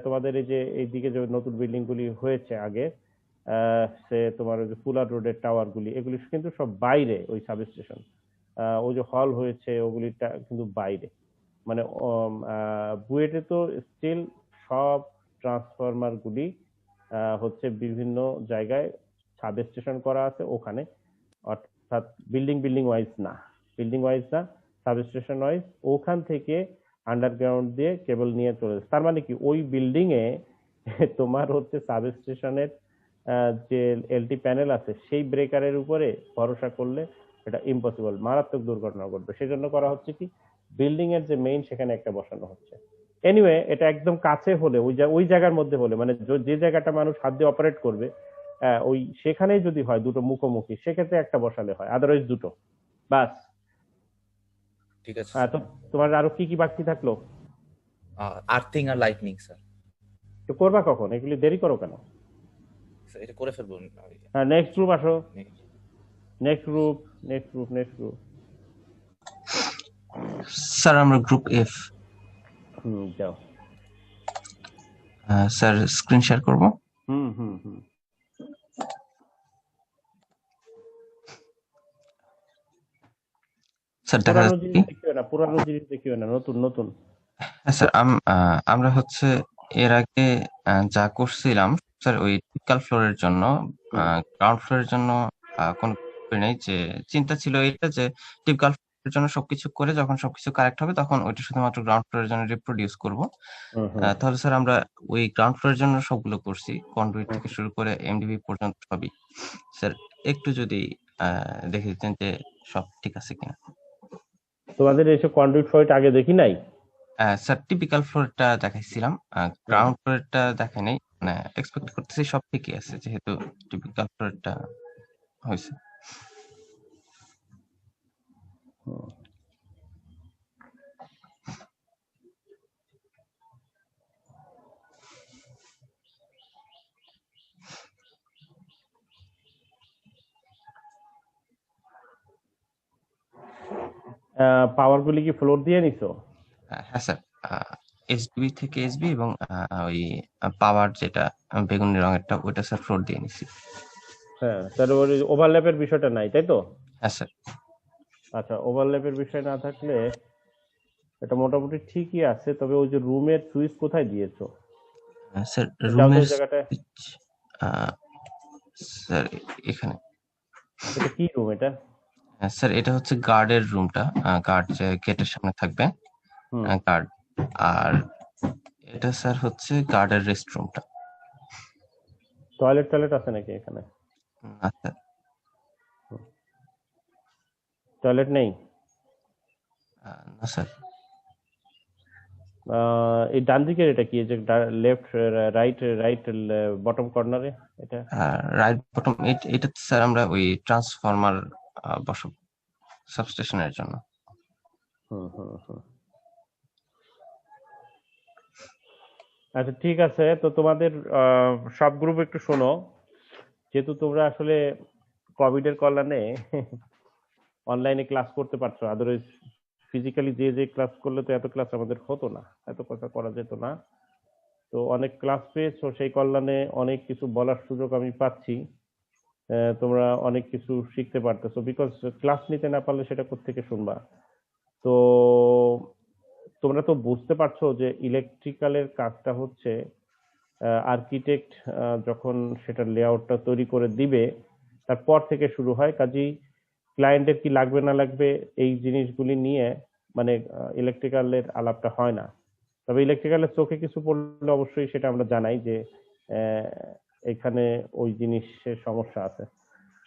তোমাদের এই যে এইদিকে যে নতুন বিল্ডিং গুলি হয়েছে আগে, সে তোমার ওই যে ফুলার রোডের টাওয়ার গুলি, এগুলি কিন্তু সব বাইরে, ওই সাবস্টেশন ওই যে হল হয়েছে ওগুলিটা কিন্তু বাইরে। মানে বুয়েটে তো স্টিল সব ট্রান্সফরমার গুলি হচ্ছে বিভিন্ন জায়গায় সাবস্টেশন করা আছে ওখানে, অর্থাৎ বিল্ডিং ওয়াইজ না, সাবস্টেশন ওয়াইজ ওখান থেকে আন্ডারগ্রাউন্ড দিয়ে কেবল নিয়ে চলে যাচ্ছে। তার মানে কি ওই বিল্ডিং এ তোমার হচ্ছে সাবস্টেশনের যে এলটি প্যানেল আছে সেই ব্রেকারের উপরে ভরসা করলে এটা ইম্পসিবল, মারাত্মক দুর্ঘটনা ঘটবে। সেজন্য করা হচ্ছে কি, বিল্ডিং এর যে মেইন সেখানে একটা বসানো হচ্ছে। এনিওয়ে, এটা একদম কাছে হলে, ওই জায়গার মধ্যে হলে, মানে যে জায়গাটা মানুষ হাত দিয়ে অপারেট করবে, ওই সেখানেই যদি হয় দুটো মুখোমুখি, সেক্ষেত্রে একটা বসালে হয়, আদারওয়াইজ দুটো বাস। ঠিক আছে তো তোমার আরো কি কি বাকি থাকলো? আর্থিং আর লাইটনিং স্যার। তো করবা কখন? এগুলি দেরি করো কেন? স্যার এটা করে ফেলবো। হ্যাঁ, নেক্সট গ্রুপ আসো, নেক্সট গ্রুপ। স্যার আমরা গ্রুপ এফ। যাও। স্যার স্ক্রিন শেয়ার করব। হুম। স্যার দেখা পুরানো যাচ্ছে জিনিস কি? দেখিও না, নতুন। হ্যাঁ স্যার, আমরা হচ্ছে এর আগে যা করছিলাম স্যার, ওই টিপিক্যাল ফ্লোরের জন্য, গ্রাউন্ড ফ্লোরের জন্য কোনো নেই। যে চিন্তা ছিল এটা যে টিপিক্যাল ফ্লোরের জন্য সবকিছু করে যখন সবকিছু কারেক্ট হবে তখন ওইটা শুধুমাত্র গ্রাউন্ড ফ্লোরের জন্য রিপ্রোডিউস করব। তাহলে স্যার আমরা ওই গ্রাউন্ড ফ্লোরের জন্য সবগুলো করছি, কন্ডুইট থেকে শুরু করে এমডিবি পর্যন্ত সবই। স্যার একটু যদি দেখে দিতেন যে সব ঠিক আছে কিনা। তোমাদের এসব কন্ডুইট ফয়েট আগে দেখি নাই। স্যার টিপিক্যাল ফ্লোরটা দেখাইছিলাম, গ্রাউন্ড ফ্লোরটা দেখাই নাই। মানে এক্সপেক্ট করতেছি সব ঠিকই আছে যেহেতু টিপিক্যাল ফ্লোরটা হয়েছে। পাওয়ার গুলি কি ফ্লোর দিয়ে নিছো? হ্যাঁ স্যার, এসবি থেকে এসবি এবং ওই পাওয়ার যেটা বেগুনি রঙেরটা ওইটা স্যার ফ্লোর দিয়ে নিছি। হ্যাঁ, তাহলে ওই ওভারল্যাপের বিষয়টা নাই, তাই তো? হ্যাঁ স্যার। আচ্ছা, ওভারল্যাপের বিষয় না থাকলে এটা মোটামুটি ঠিকই আছে। তবে ওই যে রুমের সুইচ কোথায় দিয়েছো? স্যার যাও তো রুমের ওই জায়গাটায়। স্যার এখানে। এটা কি রুম এটা? স্যার এটা হচ্ছে গার্ডের রুমটা, গার্ড যে গেটের সামনে থাকবে, গার্ড। আর এটা স্যার হচ্ছে গার্ডের রেস্ট রুমটা। টয়লেট আছে নাকি এখানে? আচ্ছা, টয়লেট নেই? না স্যার। এই ডান দিকের এটা কি, যে লেফট রাইট বটম কর্নারে এটা? রাইট বটম, এটা স্যার আমরা ওই ট্রান্সফরমার বসাবো সাবস্টেশনের জন্য। আচ্ছা, ঠিক আছে। তো তোমাদের সব গ্রুপ একটু শোনো, যেহেতু তোমরা আসলে কোভিড এর কল্যাণে অনলাইনে ক্লাস করতে পারছো, আদারওয়াইজ ফিজিক্যালি যে ক্লাস করলে তো এত ক্লাস আমাদের হতো না, এত কথা করা যেত না। তো অনেক ক্লাস পেয়েছো, সেই কল্যাণে অনেক কিছু বলার সুযোগ আমি পাচ্ছি। তোমরা অনেক কিছু শিখতে পারতেছো, বিকজ ক্লাস নিতে না পারলে সেটা কোত্থেকে শুনবা। তো তোমরা তো বুঝতে পারছো যে ইলেকট্রিক্যালের কাজটা হচ্ছে আর্কিটেক্ট যখন সেটা লেআউটটা তৈরি করে দিবে তারপর থেকে শুরু হয়। কাজেই ক্লায়েন্টের কি লাগবে না লাগবে এই জিনিসগুলি নিয়ে মানে ইলেকট্রিক্যালের আলাপটা হয় না। তবে ইলেকট্রিক্যালের চোখে কিছু পড়লে অবশ্যই সেটা আমরা জানাই যে আহ, এখানে ওই জিনিসের সমস্যা আছে,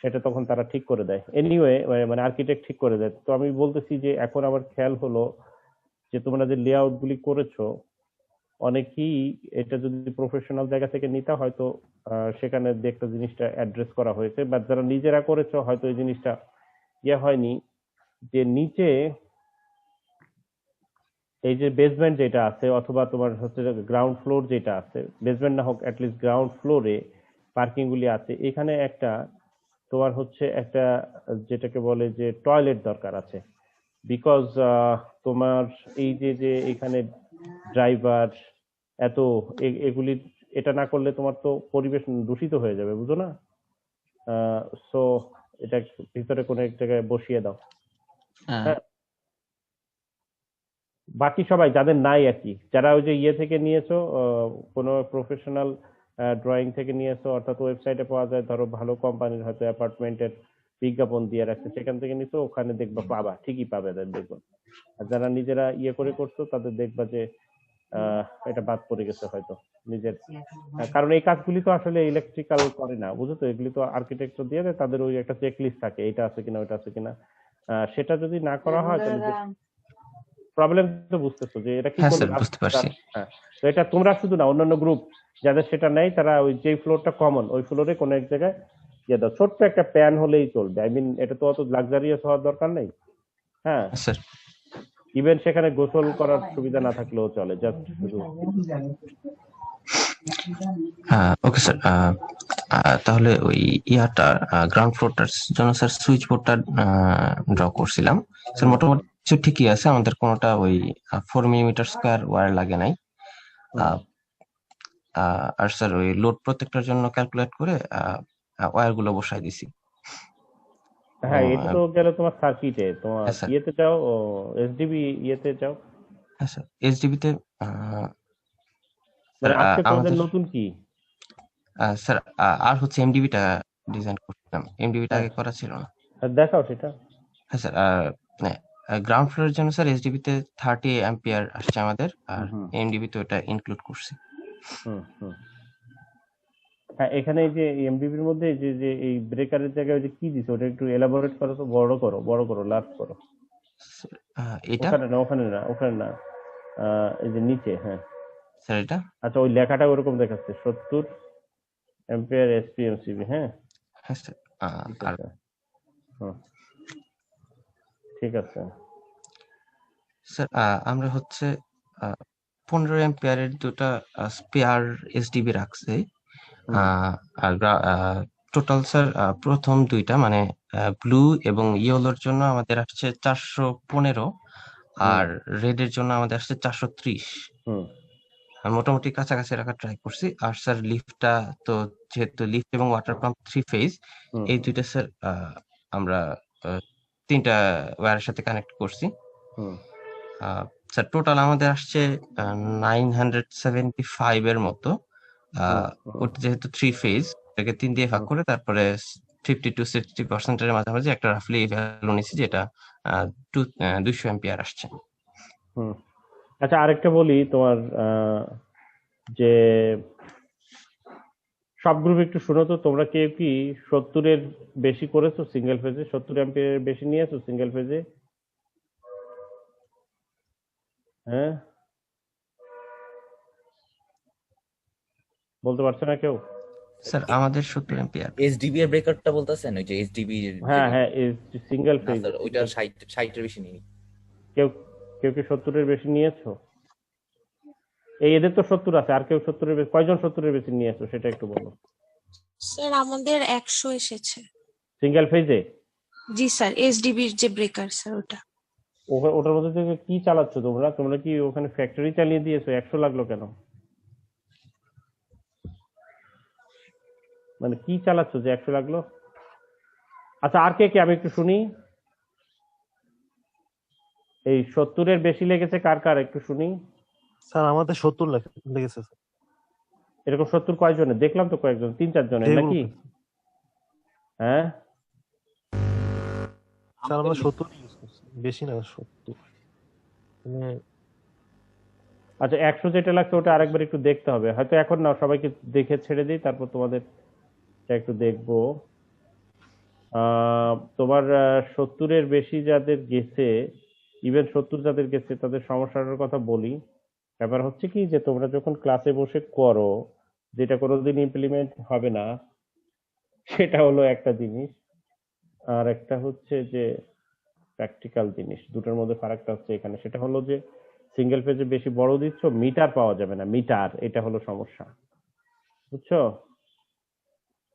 সেটা তখন তারা ঠিক করে দেয়। এনিওয়ে মানে আর্কিটেক্ট ঠিক করে দেয়। তো আমি বলতেছি যে এখন আমার খেয়াল হলো যে তোমরা যে লেআউট গুলি করেছো অনেকেই এটা যদি প্রফেশনাল জায়গা থেকে নিতে হয়তো সেখানে একটা জিনিসটা অ্যাড্রেস করা হয়েছে, বাট যারা নিজেরা করেছো হয়তো এই জিনিসটা ইয়ে হয়নি যে নিচে এই যে বেসমেন্ট যেটা আছে অথবা তোমার হচ্ছে গ্রাউন্ড ফ্লোর যেটা আছে, বেসমেন্ট না হোক অ্যাটলিস্ট গ্রাউন্ড ফ্লোরে পার্কিং গুলি আছে, এখানে একটা তোমার হচ্ছে একটা যেটাকে বলে যে টয়লেট দরকার আছে। বিকজ তোমার এই যে যে এখানে ড্রাইভার এত এগুলি এটা না করলে তোমার তো পরিবেশ দূষিত হয়ে যাবে, বুঝো না? সো এটা ভিতরে কোনো এক জায়গায় বসিয়ে দাও। হ্যাঁ, বাকি সবাই যাদের নাই আর কি, যারা ওই যে ইয়ে থেকে নিয়েছো কোনো প্রফেশনাল ড্রয়িং থেকে নিয়েছো, অর্থাৎ ওয়েবসাইটে পাওয়া যায় ধরো ভালো কোম্পানির হয়তো অ্যাপার্টমেন্টের বিজ্ঞাপন দিয়ে রাখছে, সেখান থেকে নিছো, ওখানে দেখবা পাবা, ঠিকই পাবে দেখবা। আর যারা নিজেরা ইয়ে করে করছো তাদের দেখবা যে এটা বাদ পড়ে গেছে হয়তো নিজের। কারণ এই কাজগুলি তো আসলে ইলেকট্রিক্যাল করে না, বুঝো তো, এগুলি তো আর্কিটেক্টর দিয়ে দেয়, তাদের ওই একটা চেক লিস্ট থাকে, এটা আছে কিনা ওইটা আছে কিনা। সেটা যদি না করা হয় তাহলে প্রবলেম তো বুঝতেছো যে এটা কি হ্যাঁ করবে। স্যার, বুঝতে পারছি। হ্যাঁ, তো এটা তোমরা শুধু না, অন্যান্য গ্রুপ যাদের সেটা নেই তারা ওই যে ফ্লোরটা কমন ওই ফ্লোরে কোনো এক জায়গায় ইয়ে দাও, ছোট্ট একটা প্যান হলেই চলবে। আই মিন এটা তো অত লাক্সারিয়াস হওয়ার দরকার নেই। হ্যাঁ, হ্যাঁ স্যার। ইভেন সেখানে গোসল করার সুবিধা না থাকলেও চলে, জাস্ট শুধু। Okay sir. তাহলে ওই ইয়াটা গ্রাউন্ড ফ্লোরটার জন্য স্যার সুইচ বোর্ডটা ড্র করছিলাম স্যার। মোটামুটি কিছু ঠিকই আছে, আমাদের কোনোটা ওই 4 mm² ওয়্যার লাগে নাই। আর স্যার ওই লোড প্রত্যেকটার জন্য ক্যালকুলেট করে ওয়্যার গুলো বসাই দিছি। হ্যাঁ, এটা তো গেল তোমার সার্কিটে। তোমার হ্যাঁ স্যার। ইয়েতে যাও, এসডিবি ইয়েতে যাও। হ্যাঁ স্যার, এইচডিবিতে মানে আজকে তোমাদের আমাদের নতুন কি? স্যার আর হচ্ছে এমডিবিটা ডিজাইন করছিলাম, এমডিবিটা আগে করা ছিল না। দেখাও সেটা। হ্যাঁ স্যার, গ্রাউন্ড ফ্লোরের জন্য স্যার এইচডিবিতে 30 অ্যাম্পিয়ার আসছে আমাদের, আর এমডিবিতে ওটা ইনক্লুড করছি। হ্যাঁ, এখানে এই যে এমডিবির মধ্যে যে যে এই ব্রেকারের জায়গায় ওই যে কি দিছো ওটা একটু এলাবোরেট করো তো, বড় করো লার্জ করো। এটা ওখানে না এই যে নিচে। হ্যাঁ স্যার, এটা আচ্ছা, ওই লেখাটা ওরকম দেখাচ্ছে 70 অ্যাম্পিয়ার এসপিএমসিবি। হ্যাঁ হ্যাঁ স্যার। ঠিক আর আছে। ঠিক আছে স্যার আমরা হচ্ছে 15 অ্যাম্পিয়ারের দুটো স্পেয়ার এসডিবি রাখছি। আর টোটাল স্যার প্রথম দুইটা মানে ব্লু এবং ইয়েলোর জন্য আমাদের আসছে 415, আর রেডের জন্য আমাদের আসছে 430। মোটামুটি কাছাকাছি রাখার ট্রাই করছি। আর স্যার লিফটটা তো যেহেতু লিফট এবং ওয়াটার পাম্প 3 ফেজ, এই দুইটা স্যার আমরা 3টা ওয়্যারের সাথে কানেক্ট করছি। স্যার টোটাল আমাদের আসছে 975 এর মতো। ওটা যেহেতু 3 ফেজ, এটাকে 3 দিয়ে ভাগ করে তারপরে 50 to 60% এর মাঝামাঝি একটা রাফলি ভ্যালু নিছি, যেটা 200 অ্যাম্পিয়ার আসছে। আচ্ছা, আরেকটা বলি তোমার যে সব গ্রুপ একটু শোনো তো, তোমরা কেউ কি 70-এর বেশি করেছো সিঙ্গেল ফেজে? 70 অ্যাম্পিয়ারের বেশি নিয়েছো সিঙ্গেল ফেজে? হ্যাঁ, বলতে পারছো না কেউ? স্যার আমাদের 70 অ্যাম্পিয়ার। এইচডিবি এর ব্রেকারটা বলতেছেন, ওই যে এইচডিবি। হ্যাঁ সিঙ্গেল না ফেজ। স্যার, ওইটা 60 এর বেশি নেই। কেউ কেউ কি 70-এর বেশি নিয়েছো? এদের তো 70 আছে, আর কেউ 70-এর বেশি? কয়জন 70-এর বেশি নিয়েছো সেটা একটু বলো। স্যার আমাদের 100 এসেছে। সিঙ্গেল ফেজে? জি স্যার, এসডিবির যে ব্রেকার স্যার ওটা। ওটার মধ্যে থেকে কি চালাচ্ছ তোমরা? তোমরা কি ওখানে ফ্যাক্টরি চালিয়ে দিয়েছো? 100 লাগলো কেন? মানে কি চালাচ্ছ যে 100 লাগলো? আচ্ছা আর কে কে আমি একটু শুনি। এই 70-এর বেশি লেগেছে কার কার একটু শুনি। স্যার আমাদের 70 লেগেছে স্যার। এরকম 70 কয়জনের? দেখলাম তো কয়েকজন, 3-4 জনের যে নাকি? গ্রুপে হ্যাঁ স্যার আমরা 70 ইউজ করছি, বেশি না 70 মানে। আচ্ছা 100 যেটা লাগছে ওটা আরেকবার একটু দেখতে হবে, হয়তো এখন না, সবাইকে দেখে ছেড়ে দিই, তারপর তোমাদের একটু দেখবো। তোমার 70-এর বেশি যাদের গেছে, ইভেন 70 যাদের গেছে তাদের সমস্যাটার কথা বলি। ব্যাপার হচ্ছে কি যে তোমরা যখন ক্লাসে বসে করো, যেটা কোনোদিন ইমপ্লিমেন্ট হবে না, সেটা হলো একটা জিনিস। আর একটা হচ্ছে যে প্র্যাকটিক্যাল জিনিস, দুটোর মধ্যে ফারাকটা হচ্ছে এখানে, সেটা হলো যে সিঙ্গেল পেজে বেশি বড় দিচ্ছ, মিটার পাওয়া যাবে না, মিটার, এটা হলো সমস্যা, বুঝছো?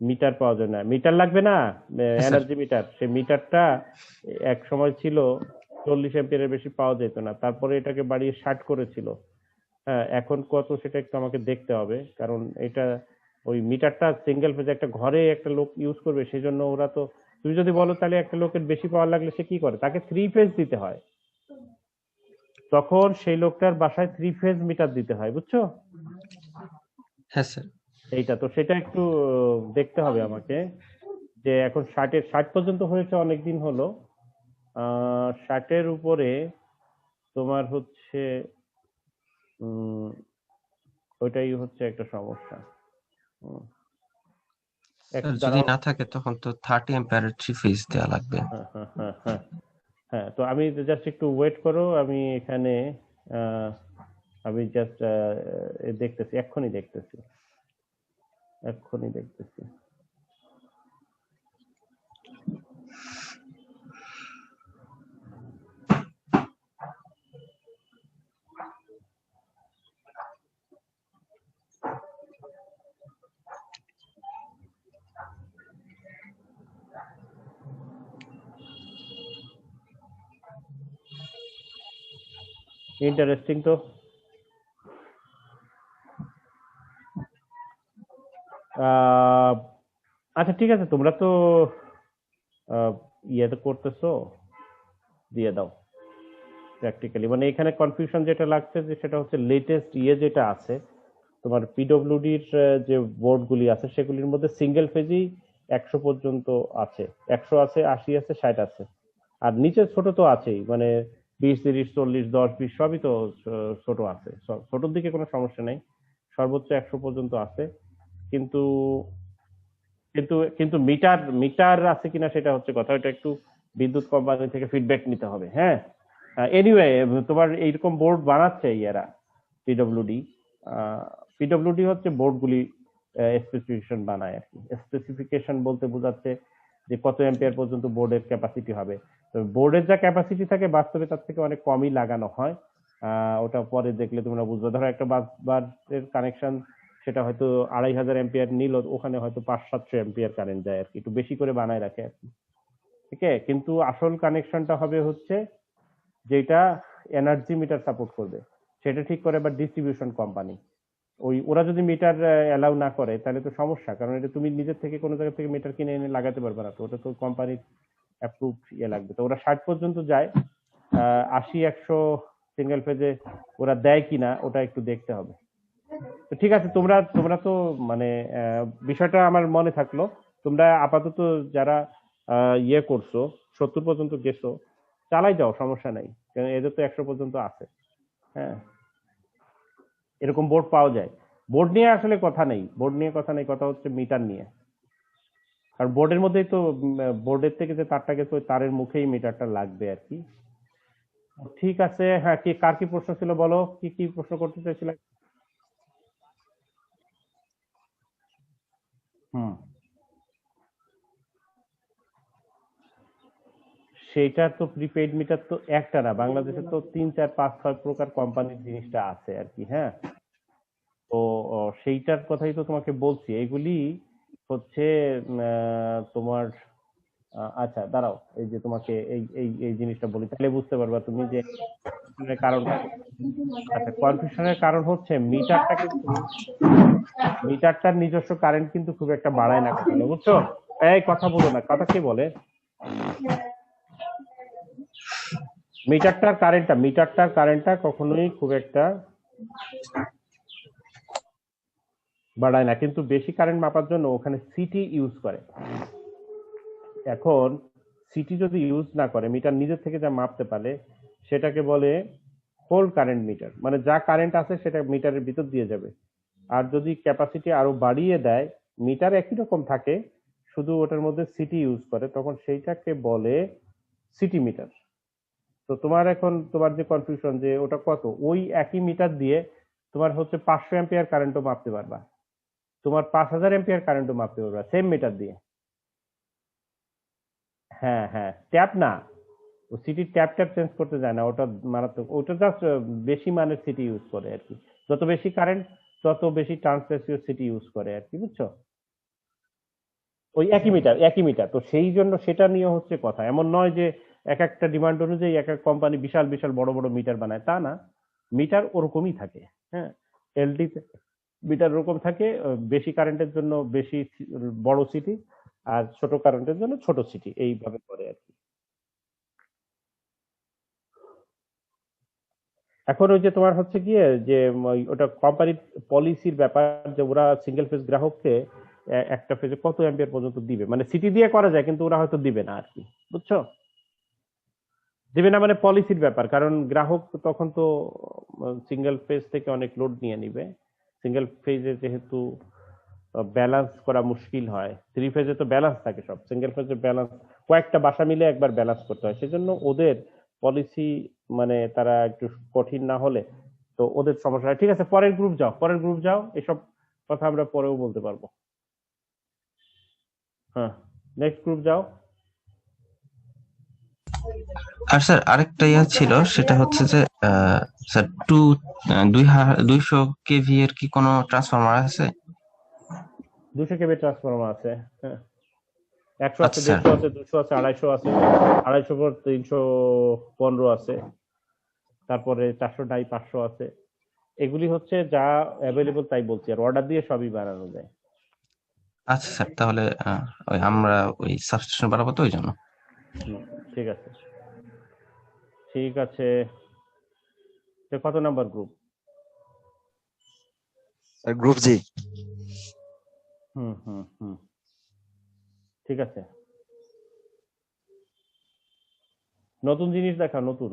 মিটার পাওয়া যায় না, মিটার লাগবে না, হ্যাঁ স্যার। Energy meter. সেই মিটারটা এক সময় ছিল 40 অ্যাম্পিয়ারের বেশি পাওয়া যেত না, তারপরে এটাকে বাড়িয়ে 60 করেছিল। হ্যাঁ, এখন কত সেটা একটু আমাকে দেখতে হবে, কারণ এটা ওই মিটারটা সিঙ্গেল ফেজ একটা ঘরে একটা লোক ইউজ করবে, সেই জন্য ওরা তো, তুমি যদি বলো তাহলে একটা লোকের বেশি পাওয়ার লাগলে সে কি করে, তাকে 3 ফেজ দিতে হয়, তখন সেই লোকটার বাসায় 3 ফেজ মিটার দিতে হয়, বুঝছো? হ্যাঁ স্যার। এইটা তো সেটা একটু দেখতে হবে আমাকে, যে এখন 60 পর্যন্ত হয়েছে অনেকদিন হলো। 60-এর উপরে তোমার হচ্ছে উম ওইটাই হচ্ছে একটা সমস্যা। হুম, স্যার একটু যদি দাঁড়াও। না থাকে তখন তো 30 অ্যাম্পিয়ারের 3 ফেজ দেওয়া লাগবে। হ্যাঁ হ্যাঁ হ্যাঁ হ্যাঁ হ্যাঁ, তো আমি জাস্ট একটু ওয়েট করো, আমি এখানে আহ, আমি জাস্ট দেখতেছি, এক্ষুনি দেখতেছি, এক্ষুনি দেখতেছি। ইন্টারেস্টিং তো। আহ, আচ্ছা ঠিক আছে, তোমরা তো ইয়ে তো করতেছো, দিয়ে দাও প্র্যাকটিক্যালি। মানে এখানে কনফিউশন যেটা লাগছে যে সেটা হচ্ছে লেটেস্ট ইয়ে যেটা আছে তোমার পিডব্লিউডির যে বোর্ডগুলি আছে সেগুলির মধ্যে সিঙ্গেল ফেজই 100 পর্যন্ত আছে, 100 আছে, 80 আছে, 60 আছে, আর নিচে ছোট তো আছেই, মানে 20, 30, 40, 10, 20 সবই তো ছোট আছে, ছোটর দিকে কোনো সমস্যা নেই, সর্বোচ্চ 100 পর্যন্ত আছে। কিন্তু কিন্তু কিন্তু মিটার মিটার আছে কিনা সেটা হচ্ছে কথা, এটা একটু বিদ্যুৎ কোম্পানি থেকে ফিডব্যাক নিতে হবে। হ্যাঁ, এনিওয়ে, তোমার এইরকম বোর্ড বানাচ্ছে ইয়ারা, পিডব্লিউডি। পিডব্লিউডি হচ্ছে বোর্ডগুলি স্পেসিফিকেশন বানায় আর কি। স্পেসিফিকেশন বলতে বোঝাচ্ছে যে কত অ্যাম্পিয়ার পর্যন্ত বোর্ডের ক্যাপাসিটি হবে। তো বোর্ডের যা ক্যাপাসিটি থাকে বাস্তবে তার থেকে অনেক কমই লাগানো হয়। ওটা পরে দেখলে তোমরা বুঝবে। ধরো একটা বাসের কানেকশন, সেটা হয়তো 2500 অ্যাম্পিয়ার নিল, ওখানে হয়তো 500-700 অ্যাম্পিয়ার কারেন্ট যায় আর কি, একটু বেশি করে বানায় রাখে আর কি। ঠিক আছে, কিন্তু আসল কানেকশনটা হবে হচ্ছে যেটা এনার্জি মিটার সাপোর্ট করবে, সেটা ঠিক করে আবার ডিস্ট্রিবিউশন কোম্পানি। ওই ওরা যদি মিটার অ্যালাউ না করে তাহলে তো সমস্যা, কারণ এটা তুমি নিজের থেকে কোনো জায়গা থেকে মিটার কিনে এনে লাগাতে পারবে না, তো ওটা তো কোম্পানির অ্যাপ্রুভ ইয়ে লাগবে। তো ওরা 60 পর্যন্ত যায়, 80-100 সিঙ্গেল ফেজে ওরা দেয় কিনা ওটা একটু দেখতে হবে। তো ঠিক আছে, তোমরা তোমরা তো মানে বিষয়টা আমার মনে থাকলো। তোমরা আপাতত যারা ইয়ে করছো 70 পর্যন্ত গেছো, চালাই যাও, সমস্যা নাই, কারণ এদের তো 100 পর্যন্ত আছে। হ্যাঁ, এরকম বোর্ড পাওয়া যায়। বোর্ড নিয়ে আসলে কথা নেই, বোর্ড নিয়ে কথা নেই, কথা হচ্ছে মিটার নিয়ে। আর বোর্ডের মধ্যেই তো বোর্ডের থেকে যে তারটা গেছে ওই তারের মুখেই মিটারটা লাগবে আর কি। ঠিক আছে, হ্যাঁ, কি কার কি প্রশ্ন ছিল বলো, কি কি প্রশ্ন করতে চাইছিলে? হুম, সেইটা তো প্রিপেইড মিটার তো একটা না, বাংলাদেশে তো 3, 4, 5, 6 প্রকার কোম্পানির জিনিসটা আছে আর কি। হ্যাঁ, তো সেইটার কথাই তো তোমাকে বলছি, এগুলি হচ্ছে তোমার আচ্ছা দাঁড়াও, এই যে তোমাকে এই এই এই জিনিসটা বলি, তাহলে বুঝতে পারবা তুমি যে কনফিউশনের কারণটা। আচ্ছা, কনফিউশনের কারণ হচ্ছে মিটারটার নিজস্ব কারেন্ট কিন্তু খুব একটা বাড়ায় না কখনো, বুঝছো? এই কথা বলো না, কথা কে বলে? মিটারটার কারেন্টটা কখনোই খুব একটা বাড়ায় না, কিন্তু বেশি কারেন্ট মাপার জন্য ওখানে সিটি ইউজ করে। এখন সিটি যদি ইউজ না করে, মিটার নিজের থেকে যা মাপতে পারে সেটাকে বলে হোল্ড কারেন্ট মিটার, মানে যা কারেন্ট আছে সেটা মিটারের ভিতর দিয়ে যাবে। আর যদি ক্যাপাসিটি আরো বাড়িয়ে দেয়, মিটার একই রকম থাকে, শুধু ওটার মধ্যে সিটি ইউজ করে, তখন সেইটাকে বলে সিটি মিটার। তো তোমার যে কনফিউশন যে ওটা কত, ওই একই মিটার দিয়ে তোমার হচ্ছে 500 অ্যাম্পিয়ার কারেন্টও মাপতে পারবা, তোমার 5000 অ্যাম্পিয়ার কারেন্টও মাপতে পারবা সেম মিটার দিয়ে। হ্যাঁ হ্যাঁ, ট্যাপ না, ও সিটি ট্যাপ চেঞ্জ করতে যায় না, ওটা মারাত্মক, ওটা জাস্ট বেশি মানের সিটি ইউজ করে আর কি। যত বেশি কারেন্ট তত বেশি ট্রান্স রেশিও সিটি ইউজ করে আর কি, বুঝছো? ওই একই মিটার তো, সেই জন্য সেটা নিয়ে হচ্ছে কথা। এমন নয় যে এক একটা ডিমান্ড অনুযায়ী এক এক কোম্পানি বিশাল বিশাল বড় বড় মিটার বানায়, তা না, মিটার ওরকমই থাকে। হ্যাঁ, এলডি মিটার ওরকম থাকে, বেশি কারেন্টের জন্য বেশি বড় সিটি, আর ছোট কারেন্টের জন্য ছোট সিটি, এইভাবে করে আর কি। এখন ওই যে তোমার হচ্ছে গিয়ে যে ওটা কোম্পানির পলিসির ব্যাপার, যে ওরা সিঙ্গেল ফেজ গ্রাহককে একটা ফেজে কত অ্যাম্পিয়ার পর্যন্ত দিবে, মানে সিটি দিয়ে করা যায় কিন্তু ওরা হয়তো দিবে না আর কি, বুঝছো? দিবে না মানে পলিসির ব্যাপার, কারণ গ্রাহক তখন তো সিঙ্গেল ফেজ থেকে অনেক লোড নিয়ে নিবে। সিঙ্গেল ফেজে যেহেতু ব্যালেন্স করা মুশকিল হয়, থ্রি ফেজে তো ব্যালেন্স থাকে সব, সিঙ্গেল ফেজে ব্যালেন্স কয়েকটা বাসা মিলে একবার ব্যালেন্স করতে হয়, সেজন্য ওদের পলিসি মানে তারা একটু কঠিন না হলে তো ওদের সমস্যা হয়। ঠিক আছে, পরের গ্রুপ যাও, এসব কথা আমরা পরেও বলতে পারবো। হ্যাঁ, নেক্সট গ্রুপ যাও। আর স্যার আরেকটা ছিল, সেটা হচ্ছে যে স্যার 200 কেভি এর কি কোনো ট্রান্সফরমার আছে? 200 কেবি ট্রান্সফরমার আছে, হ্যাঁ, 100 আছে, আচ্ছা স্যার। 150 আছে, 200 আছে, 250 আছে, 250 পর 315 আছে, তারপরে 400 ডাই 500 আছে। এগুলি হচ্ছে যা অ্যাভেলেবল তাই বলছি, আর অর্ডার দিয়ে সবই বানানো যায়। আচ্ছা স্যার, তাহলে আমরা ওই সাবস্টেশন বানাবো তো, ওই জন্য। ঠিক আছে, ঠিক আছে। কত নাম্বার গ্রুপ? গ্রুপ জি। হুম হুম হুম, ঠিক আছে। নতুন জিনিস দেখা, নতুন।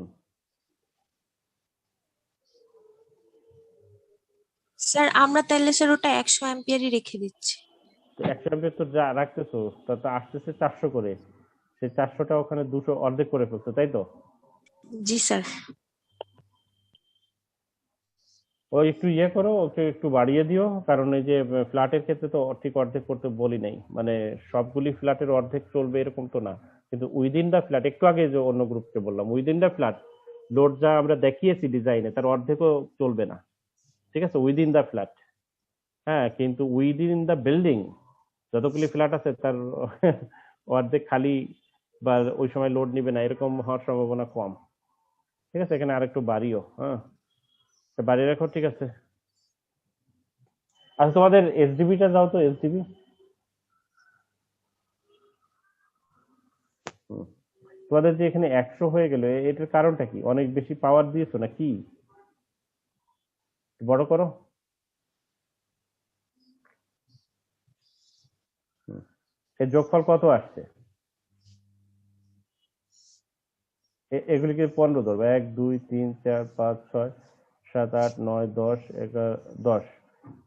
স্যার আমরা তাহলে স্যার ওটা 100 অ্যাম্পিয়ারই রেখে দিচ্ছি। 100 অ্যাম্পিয়ার তো যা রাখতেছো, তা তো আসতেছে 400 করে, সেই 400টা ওখানে 200 অর্ধেক করে ফেলছো, তাই তো? জি স্যার। ও একটু ইয়ে করো, ওকে একটু বাড়িয়ে দিও, কারণ এই যে ফ্ল্যাটের ক্ষেত্রে তো ঠিক অর্ধেক করতে বলি নাই, মানে সবগুলি ফ্ল্যাটের অর্ধেক চলবে এরকম তো না, কিন্তু উইদিন দা ফ্ল্যাট, একটু আগে যে অন্য গ্রুপকে বললাম, উইদিন দা ফ্ল্যাট লোড যা আমরা দেখিয়েছি ডিজাইনে, তার অর্ধেকও চলবে না, ঠিক আছে, উইদিন দা ফ্ল্যাট। হ্যাঁ, কিন্তু উইদিন দা বিল্ডিং যতগুলি ফ্ল্যাট আছে তার অর্ধেক খালি বা ওই সময় লোড নিবে না, এরকম হওয়ার সম্ভাবনা কম। ঠিক আছে, এখানে আরেকটু বাড়িও, হ্যাঁ, বাড়িয়ে রাখো, ঠিক আছে। আচ্ছা, তোমাদের এসডিবিটা দাও তো, এসডিবি। তোমাদের যে এখানে 100 হয়ে গেল, এটার কারণটা কি? অনেক বেশি পাওয়ার দিয়েছো না কি? বড় করো। এর যোগফল কত আসছে? এগুলিকে 15 ধরবে, 1 2 3 4 5 6 7 8 9 10 11 10,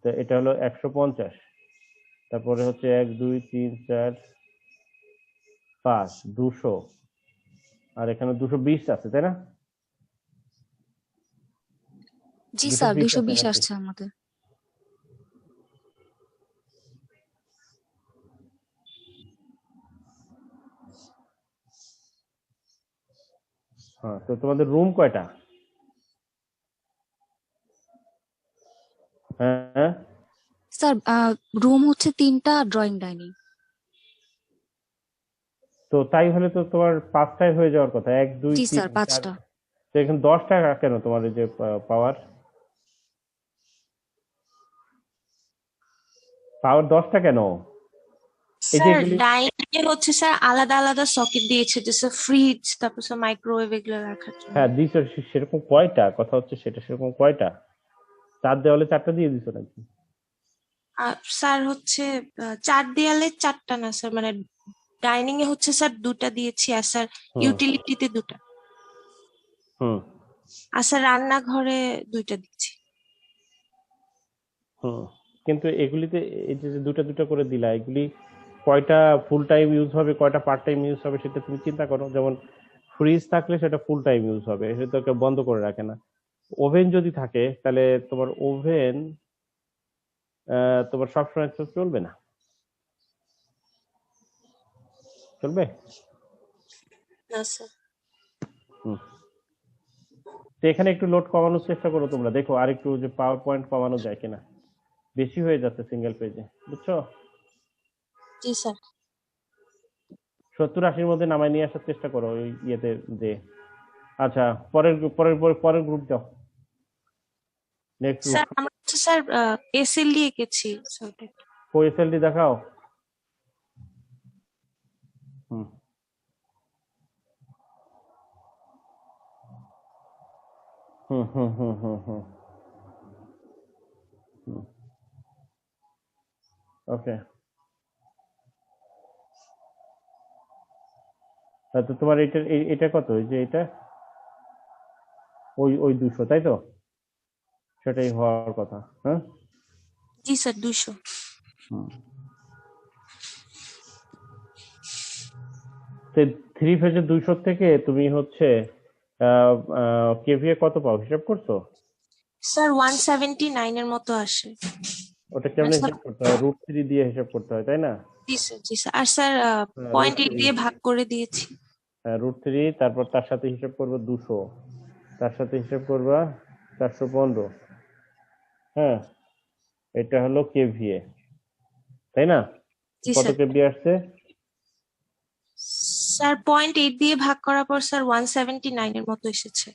তো এটা হলো 150। তারপরে হচ্ছে 1 2 3 4 5 200, আর এখানে 220 আছে, তাই না? জি স্যার, 220 আছে 220 নাকি? আসছে আমাদের। হ্যাঁ, তো তোমাদের রুম কয়টা? হ্যাঁ, স্যার রুম হচ্ছে 3টা, ড্রয়িং ডাইনিং। তো তাই হলে তো তোমার 5টায় হয়ে যাওয়ার কথা, 1 2 জি 3 স্যার 4। 5টা। তো এখানে 10টা কেন তোমার এই যে পাওয়ার 10টা কেন? এই যে স্যার এগুলি, ডাইনিং এ হচ্ছে স্যার আলাদা আলাদা সকেট দিয়েছে, যে স্যার ফ্রিজ, তারপর স্যার মাইক্রোওয়েভ এগুলো রাখার জন্য। হ্যাঁ দিছো, সেরকম কয়টা, কথা হচ্ছে সেটা সেরকম কয়টা? 4 দেওয়ালে 4টা দিয়ে দিছো নাকি? আর স্যার হচ্ছে 4 দেয়ালে 4টা না স্যার, মানে ডাইনিং এ হচ্ছে স্যার 2টা দিয়েছি, আর স্যার হুম ইউটিলিটিতে 2টা, হুম আর স্যার রান্নাঘরে 2টা দিচ্ছি। হুম কিন্তু এগুলিতে এই যে যে দুটা দুটা করে দিলা, এগুলি কয়টা ফুল টাইম ইউজ হবে, কয়টা পার্ট টাইম ইউজ হবে সেটা তুমি চিন্তা করো। যেমন ফ্রিজ থাকলে সেটা ফুল টাইম ইউজ হবে, সেটা তো কেউ বন্ধ করে রাখে না। ওভেন যদি থাকে তাহলে তোমার ওভেন তোমার সবসময় তো চলবে না, চলবে? না স্যার। হুম তো এখানে একটু লোড কমানোর চেষ্টা করো তোমরা, দেখো আর একটু যে পাওয়ার পয়েন্ট কমানো যায় কিনা, বেশি হয়ে যাচ্ছে সিঙ্গেল পেজে, বুঝছো? জি স্যার। 70 80-র মধ্যে নামায় নিয়ে আসার চেষ্টা করো ওই ইয়েতে যে। আচ্ছা, পরের গ্রুপ দাও, নেক্সট গ্রুপ। স্যার আমরা হচ্ছে স্যার এসএলডি এঁকেছি স্যার। ওএসএলডি দেখাও। হুম হুম হুম হুম হুম হুম হুম ওকে। তো তোমার এটা কত, ওই যে এটা ওই 200, তাই তো? সেটাই হওয়ার কথা, হ্যাঁ। জি স্যার 200। হুম তো 3 ফেজে 200 থেকে তুমি হচ্ছে কেভিএ কত পাও, হিসাব করছো? স্যার 179 এর মতো আসে। ওটা আর কেমনে স্যার হিসাব করতে হয়? √3 দিয়ে হিসাব করতে হয়, তাই না? জি স্যার, জি স্যার, আর স্যার রুট 0.8 থ্রি দিয়ে ভাগ করে দিয়েছি। √3, তারপর তার সাথে হিসাব করবে 200, তার সাথে হিসাব করবা 415। হ্যাঁ, এটা হলো কেভিএ, তাই না? জি কত স্যার। কেভিএ আসছে? স্যার 0.8 দিয়ে ভাগ করার পর স্যার 179 এর মতো এসেছে।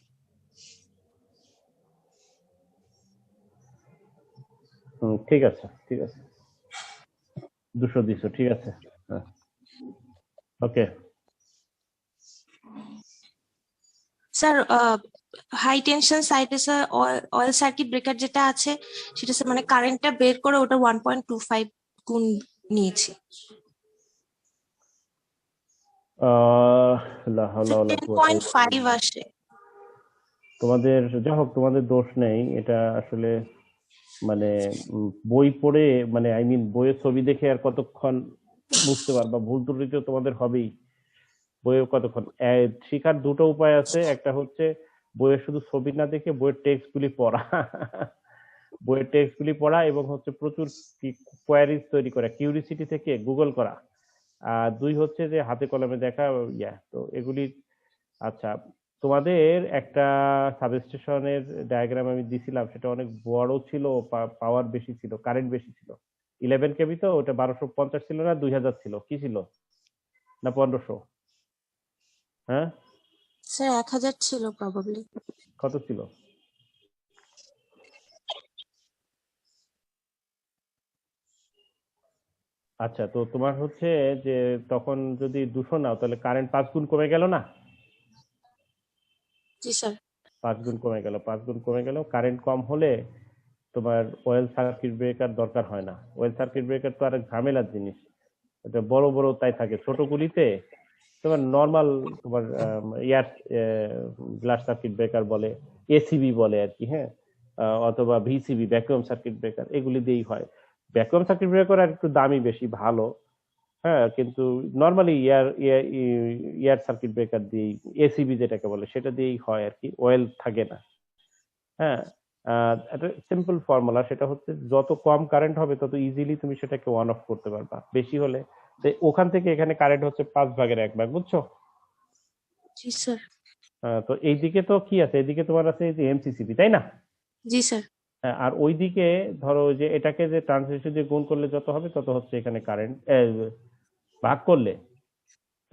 ঠিক আছে ঠিক আছে, 200 দিছো, ঠিক আছে। হ্যাঁ ওকে। স্যার হাই টেনশন সাইডে স্যার অয়েল সার্কিট ব্রেকার যেটা আছে, সেটা স্যার মানে কারেন্টটা বের করে ওটা 1.25 গুণ নিয়েছি। লা হাওলা ওয়ালা কুওয়াতা ইল্লা 10.5 বিল্লাহ। আসে। তোমাদের যা হোক, তোমাদের দোষ নেই, এটা আসলে মানে বই পড়ে, মানে আই মিন বইয়ের ছবি দেখে আর কতক্ষণ বুঝতে পারবা, ভুল ত্রুটি তো তোমাদের হবেই। বইয়ে কতক্ষণ শেখার দুটো উপায় আছে, একটা হচ্ছে বইয়ের শুধু ছবি না দেখে বইয়ের টেক্সট গুলি পড়া বইয়ের টেক্সট গুলি পড়া, এবং হচ্ছে প্রচুর কোয়ারিজ তৈরি করা, কিউরিসিটি থেকে গুগল করা। আর 2 হচ্ছে যে হাতে কলমে দেখা, তো এগুলি। আচ্ছা, তোমাদের একটা সাবস্টেশনের ডায়াগ্রাম আমি দিছিলাম, সেটা অনেক বড় ছিল, পাওয়ার বেশি ছিল, কারেন্ট বেশি ছিল। 11 কেবি, তো ওটা 1250 ছিল না 2000 ছিল, কি ছিল, না 1500? হ্যাঁ, স্যার 1000 ছিল প্রবাবলি। কত ছিল? আচ্ছা, তো তোমার হচ্ছে যে তখন যদি 200 নাও তাহলে কারেন্ট 5 গুণ কমে গেল না? জি স্যার। 5 গুণ কমে গেল, 5 গুণ কমে গেল। কারেন্ট কম হলে তোমার অয়েল সার্কিট ব্রেকার দরকার হয় না। অয়েল সার্কিট ব্রেকার তো আরেক ঝামেলার জিনিস, এটা বড় বড় তাই থাকে, ছোটগুলিতে তোমার নর্মাল তোমার এয়ার গ্লাস সার্কিট ব্রেকার বলে, এসিবি বলে আর কি, হ্যাঁ, অথবা ভিসিবি ভ্যাকুয়াম সার্কিট ব্রেকার, এগুলি দিয়েই হয়। ভ্যাকুয়াম সার্কিট ব্রেকার আর একটু দামি বেশি, ভালো, হ্যাঁ, কিন্তু নর্মালি এয়ার সার্কিট ব্রেকার দিয়েই, এসিবি যেটাকে বলে সেটা দিয়েই হয় আর কি, অয়েল থাকে না। হ্যাঁ, একটা সিম্পল ফর্মুলা, সেটা হচ্ছে যত কম কারেন্ট হবে তত ইজিলি তুমি সেটাকে অন অফ করতে পারবা, বেশি হলে ওখান থেকে এখানে কারেন্ট হচ্ছে 5/1 বুঝছো? জি স্যার। তো এইদিকে তো কি আছে, এইদিকে তোমার আছে এই যে এমসিসিবি, তাই না? জি স্যার। হ্যাঁ, আর ওইদিকে ধরো যে এটাকে যে ট্রান্সমিশন দিয়ে গুণ করলে যত হবে তত হচ্ছে এখানে কারেন্ট ভাগ করলে, তো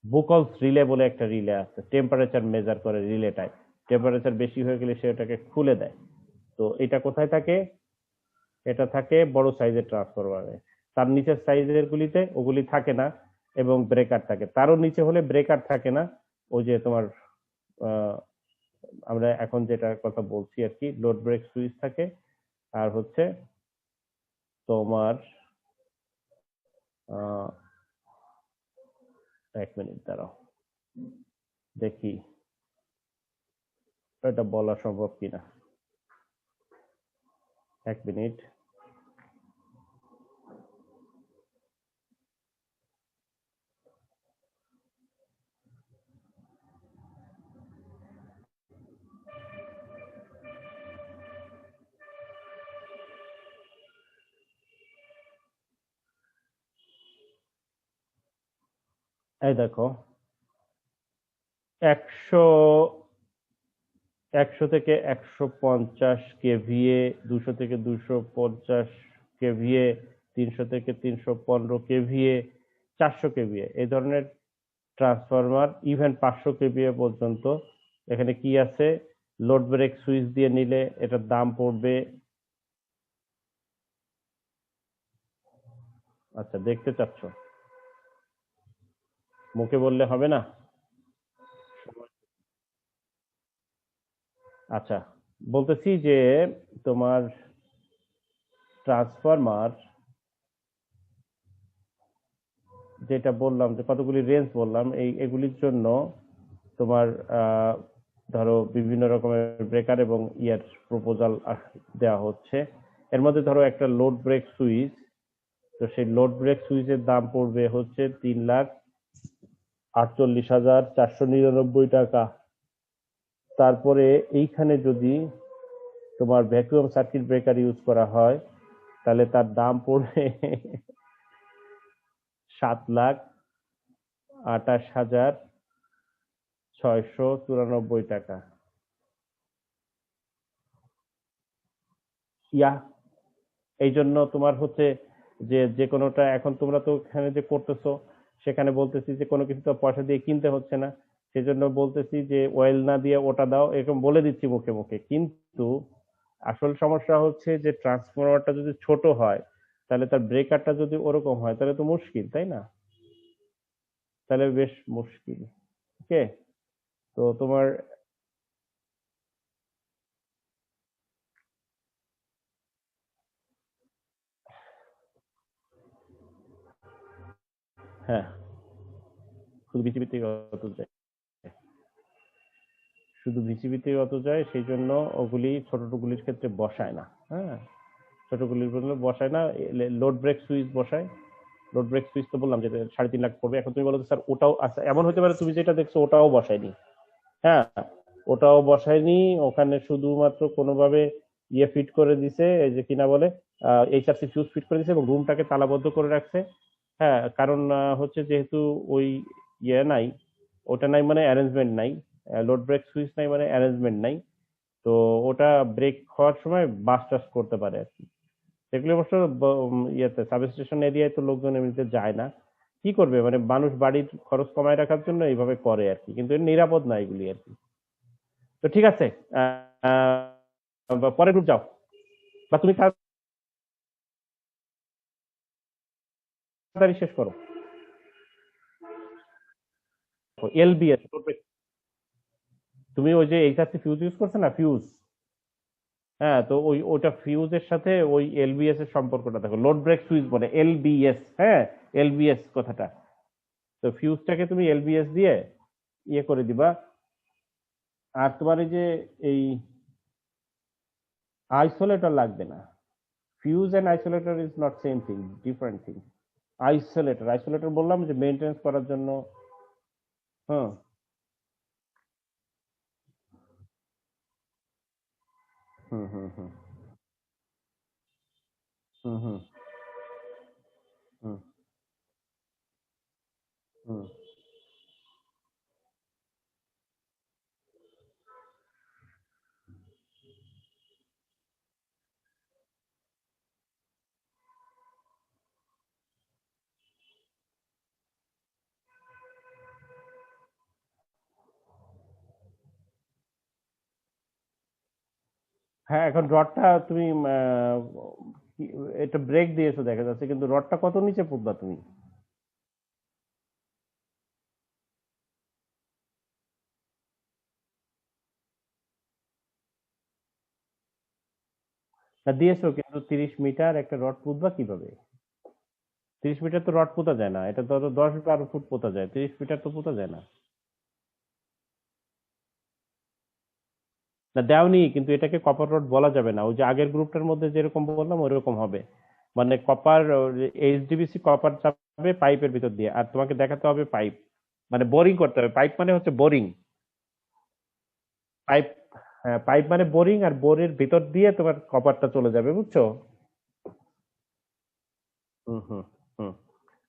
বুকলস রিলে বলে একটা রিলে আছে, টেম্পারেচার মেজার করে রিলেটায়। টেম্পারেচার বেশি হয়ে গেলে সেটাকে খুলে দেয়। তো এটা কোথায় থাকে? এটা থাকে বড় সাইজের ট্রান্সফরমারে। তার নিচের সাইজের গুলিতে ওগুলি থাকে না, এবং ব্রেকার থাকে। তারও নিচে হলে ব্রেকার থাকে না, ওই যে তোমার আহ, আমরা এখন যেটা কথা বলছি আর কি, লোড ব্রেক সুইচ থাকে। আর হচ্ছে তোমার আহ, এক মিনিট দাঁড়াও, দেখি এটা বলা সম্ভব কিনা। এক মিনিট। এই দেখো, 100 থেকে 150 কেভিএ, 200 থেকে 250 কেভিএ, 300 থেকে 315 কেভিএ, 400 কেভিএ, এই ধরনের ট্রান্সফরমার, ইভেন 500 কেভিএ পর্যন্ত। এখানে কি আছে? লোড ব্রেক সুইচ দিয়ে নিলে এটার দাম পড়বে, আচ্ছা দেখতে চাচ্ছ, মুখে বললে হবে না? আচ্ছা, বলতেছি যে তোমার ট্রান্সফরমার যেটা বললাম, যে কতগুলি রেঞ্জ বললাম, এগুলির জন্য তোমার ধরো বিভিন্ন রকমের ব্রেকার এবং ইয়ার প্রপোজাল দেওয়া হচ্ছে। এর মধ্যে ধরো একটা লোড ব্রেক সুইচ, তো সেই লোড ব্রেক সুইচের দাম পড়বে হচ্ছে 3,48,499 টাকা। তারপরে এইখানে যদি তোমার ভ্যাকুয়াম সার্কিট ব্রেকার ইউজ করা হয়, তাহলে তার দাম পড়বে 7,28,694 টাকা। ইয়া, এই জন্য তোমার হচ্ছে যে যে কোনোটা, এখন তোমরা তো এখানে যে করতেছো সেখানে বলতেছি যে কোনো কিছু তো পয়সা দিয়ে কিনতে হচ্ছে না, সেজন্য বলতেছি যে অয়েল না দিয়ে ওটা দাও, এরকম বলে দিচ্ছি মুখে মুখে। কিন্তু আসল সমস্যা হচ্ছে যে ট্রান্সফরমারটা যদি ছোট হয়, তাহলে তার ব্রেকারটা যদি ওরকম হয়, তাহলে তো মুশকিল, তাই না? তাহলে বেশ মুশকিল। ওকে, তো তোমার, হ্যাঁ, শুধু বিসিবি থেকে অত যায়, শুধু বিসিবি থেকে অত যায়, সেই জন্য ওগুলি ছোটগুলির ক্ষেত্রে বসায় না। হ্যাঁ, ছোটগুলির জন্য বসায় না, লোড ব্রেক সুইচ বসায়। লোড ব্রেক সুইচ তো বললাম যে 3.5 লাখ পড়বে। এখন তুমি বলো স্যার ওটাও আছে, এমন হতে পারে তুমি যেটা দেখছো ওটাও বসায়নি। হ্যাঁ, ওটাও বসায়নি, ওখানে শুধুমাত্র কোনোভাবে ইয়ে ফিট করে দিছে, এই যে কিনা বলে এইচআরসি ফিউজ ফিট করে দিছে এবং রুমটাকে তালাবদ্ধ করে রাখছে। হ্যাঁ, কারণ হচ্ছে যেহেতু ওই ইয়ে নাই, ওটা নাই মানে অ্যারেঞ্জমেন্ট নাই, লোড ব্রেক সুইচ নাই মানে অ্যারেঞ্জমেন্ট নাই। তো ওটা ব্রেক হওয়ার সময় বাস টাস করতে পারে আর কি। সেগুলো অবশ্য ইয়েতে সাবস্টেশন এরিয়ায় তো লোকজন এমনিতে যায় না। কি করবে, মানে মানুষ বাড়ির খরচ কমায় রাখার জন্য এইভাবে করে আর কি, কিন্তু এর নিরাপদ না এগুলি আর কি। তো ঠিক আছে, পরের গ্রুপ যাও, বা তুমি তাড়াতাড়ি শেষ করো। এলবিএস, তুমি ওই যে এইচআরসি ফিউজ ইউজ করছো না, ফিউজ, হ্যাঁ, তো ওইটা ফিউজের সাথে ওই এলবিএস এর সম্পর্কটা দেখো, লোড ব্রেক সুইচ বলে এলবিএস, হ্যাঁ, এলবিএস কথাটা। তো ফিউজটাকে তুমি এলবিএস দিয়ে ইয়ে করে দিবা। আর তোমার এই যে এই আইসোলেটর লাগবে না। Fuse and isolator is not same thing, different thing. Isolator বললাম যে মেনটেনেন্স করার জন্য। হ্যাঁ, হুম হুম হুম হুম হুম হুম হুম। হ্যাঁ, এখন রডটা তুমি এটা ব্রেক দিয়েছো দেখা যাচ্ছে, কিন্তু রডটা কত নিচে পুঁতবা তুমি? না দিয়েছো, কিন্তু 30 মিটার একটা রড পুঁতবা কিভাবে? 30 মিটার তো রড পোতা যায় না, এটা তো 10-12 ফুট পোতা যায়, 30 মিটার তো পোতা যায় না। না দেওনি, কিন্তু এটাকে কপার রড বলা যাবে না। ওই যে আগের গ্রুপটার মধ্যে যেরকম বললাম ওইরকম হবে, মানে কপার, এইচডিবিসি কপার যাবে পাইপের ভিতর দিয়ে, আর তোমাকে দেখাতে হবে পাইপ, মানে বোরিং করতে হবে। পাইপ মানে হচ্ছে বোরিং, পাইপ। হ্যাঁ, পাইপ মানে বোরিং, আর বোরের ভিতর দিয়ে তোমার কপারটা চলে যাবে, বুঝছো? হুম হুম হুম।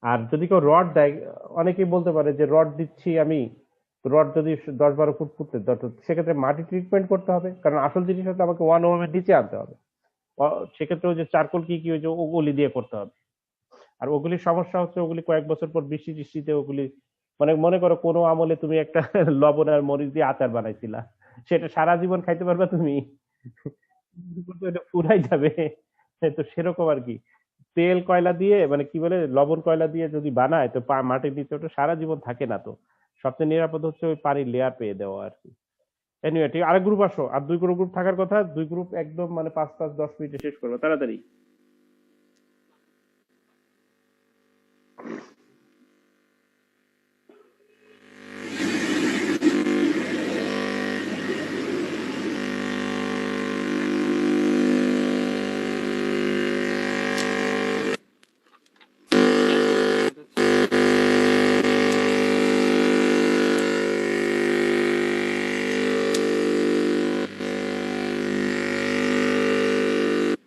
আর যদি কেউ রড দেয়, অনেকেই বলতে পারে যে রড দিচ্ছি আমি, রড যদি 10-12 ফুট ফুটতে, সেক্ষেত্রে মাটি ট্রিটমেন্ট করতে হবে, কারণ আসল জিনিস হচ্ছে আমাকে 1 ওহমের নিচে আনতে হবে। সেক্ষেত্রে ওই যে চারকোল কি কি ওই যে ওগুলি দিয়ে করতে হবে। আর ওগুলির সমস্যা হচ্ছে ওগুলি কয়েক বছর পর বৃষ্টি টিষ্টিতে ওগুলি, মানে মনে করো কোনো আমলে তুমি একটা লবণ আর মরিচ দিয়ে আচার বানাইছিলা, সেটা সারা জীবন খাইতে পারবা তুমি? তো এটা পুরাই যাবে। তো সেরকম আর কি, তেল কয়লা দিয়ে, মানে কি বলে, লবণ কয়লা দিয়ে যদি বানায় তো মাটির নিচে ওটা সারা জীবন থাকে না। তো সবচেয়ে নিরাপদ হচ্ছে ওই পানির লেয়ার পেয়ে দেওয়া আর কি। এনিওয়ে, ঠিক, আরেক গ্রুপ আসো, আর 2 গ্রুপ থাকার কথা, 2 গ্রুপ একদম মানে 5-10 মিনিটে শেষ করবো, তাড়াতাড়ি।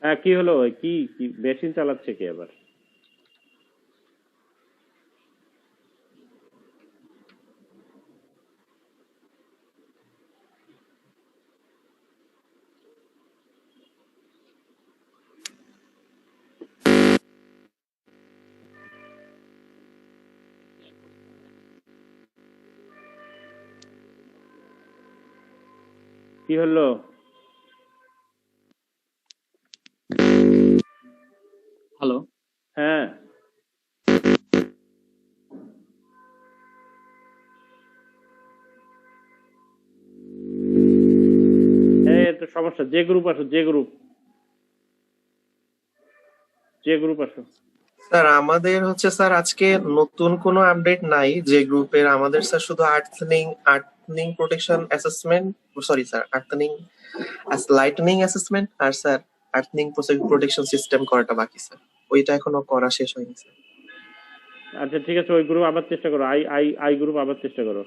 হ্যাঁ, কি হলো? কি কি মেশিন চালাচ্ছে কে আবার? কি হলো? হ্যালো। হ্যাঁ, এই তো সমস্যা, যে গ্রুপ আসো, যে গ্রুপ আসো। স্যার আমাদের হচ্ছে স্যার আজকে নতুন কোনো আপডেট নাই যে গ্রুপের। আমাদের স্যার শুধু earthing protection assessment, sorry sir, earthing lightning assessment আর স্যার আর্থনিং প্রোটেকশন সিস্টেম করাটা বাকি স্যার। ওইটা এখনো করা শেষ হয়নি স্যার। আচ্ছা ঠিক আছে, ওই গ্রুপ আবার চেষ্টা করো, আই আই আই গ্রুপ আবার চেষ্টা করো।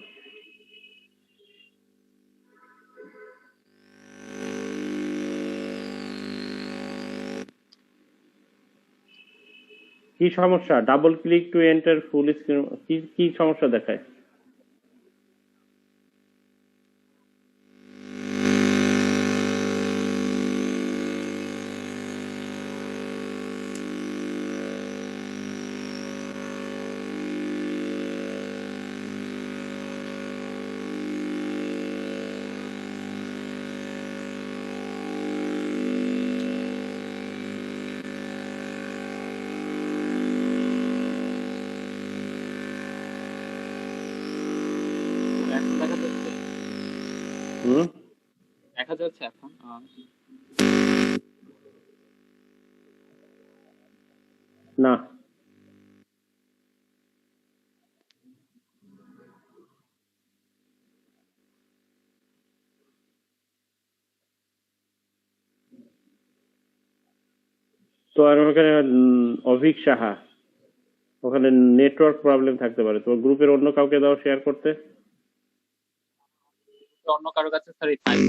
কি সমস্যা? Double click to enter full screen, কি কি সমস্যা দেখায়? এখন দেখা যাচ্ছে? হুম, দেখা যাচ্ছে এখন? না, তো আর ওখানে অভিক সাহা, ওখানে নেটওয়ার্ক প্রবলেম থাকতে পারে, তোমার গ্রুপের অন্য কাউকে দাও শেয়ার করতে। অন্য কারো কাছে স্যার এই ফাইল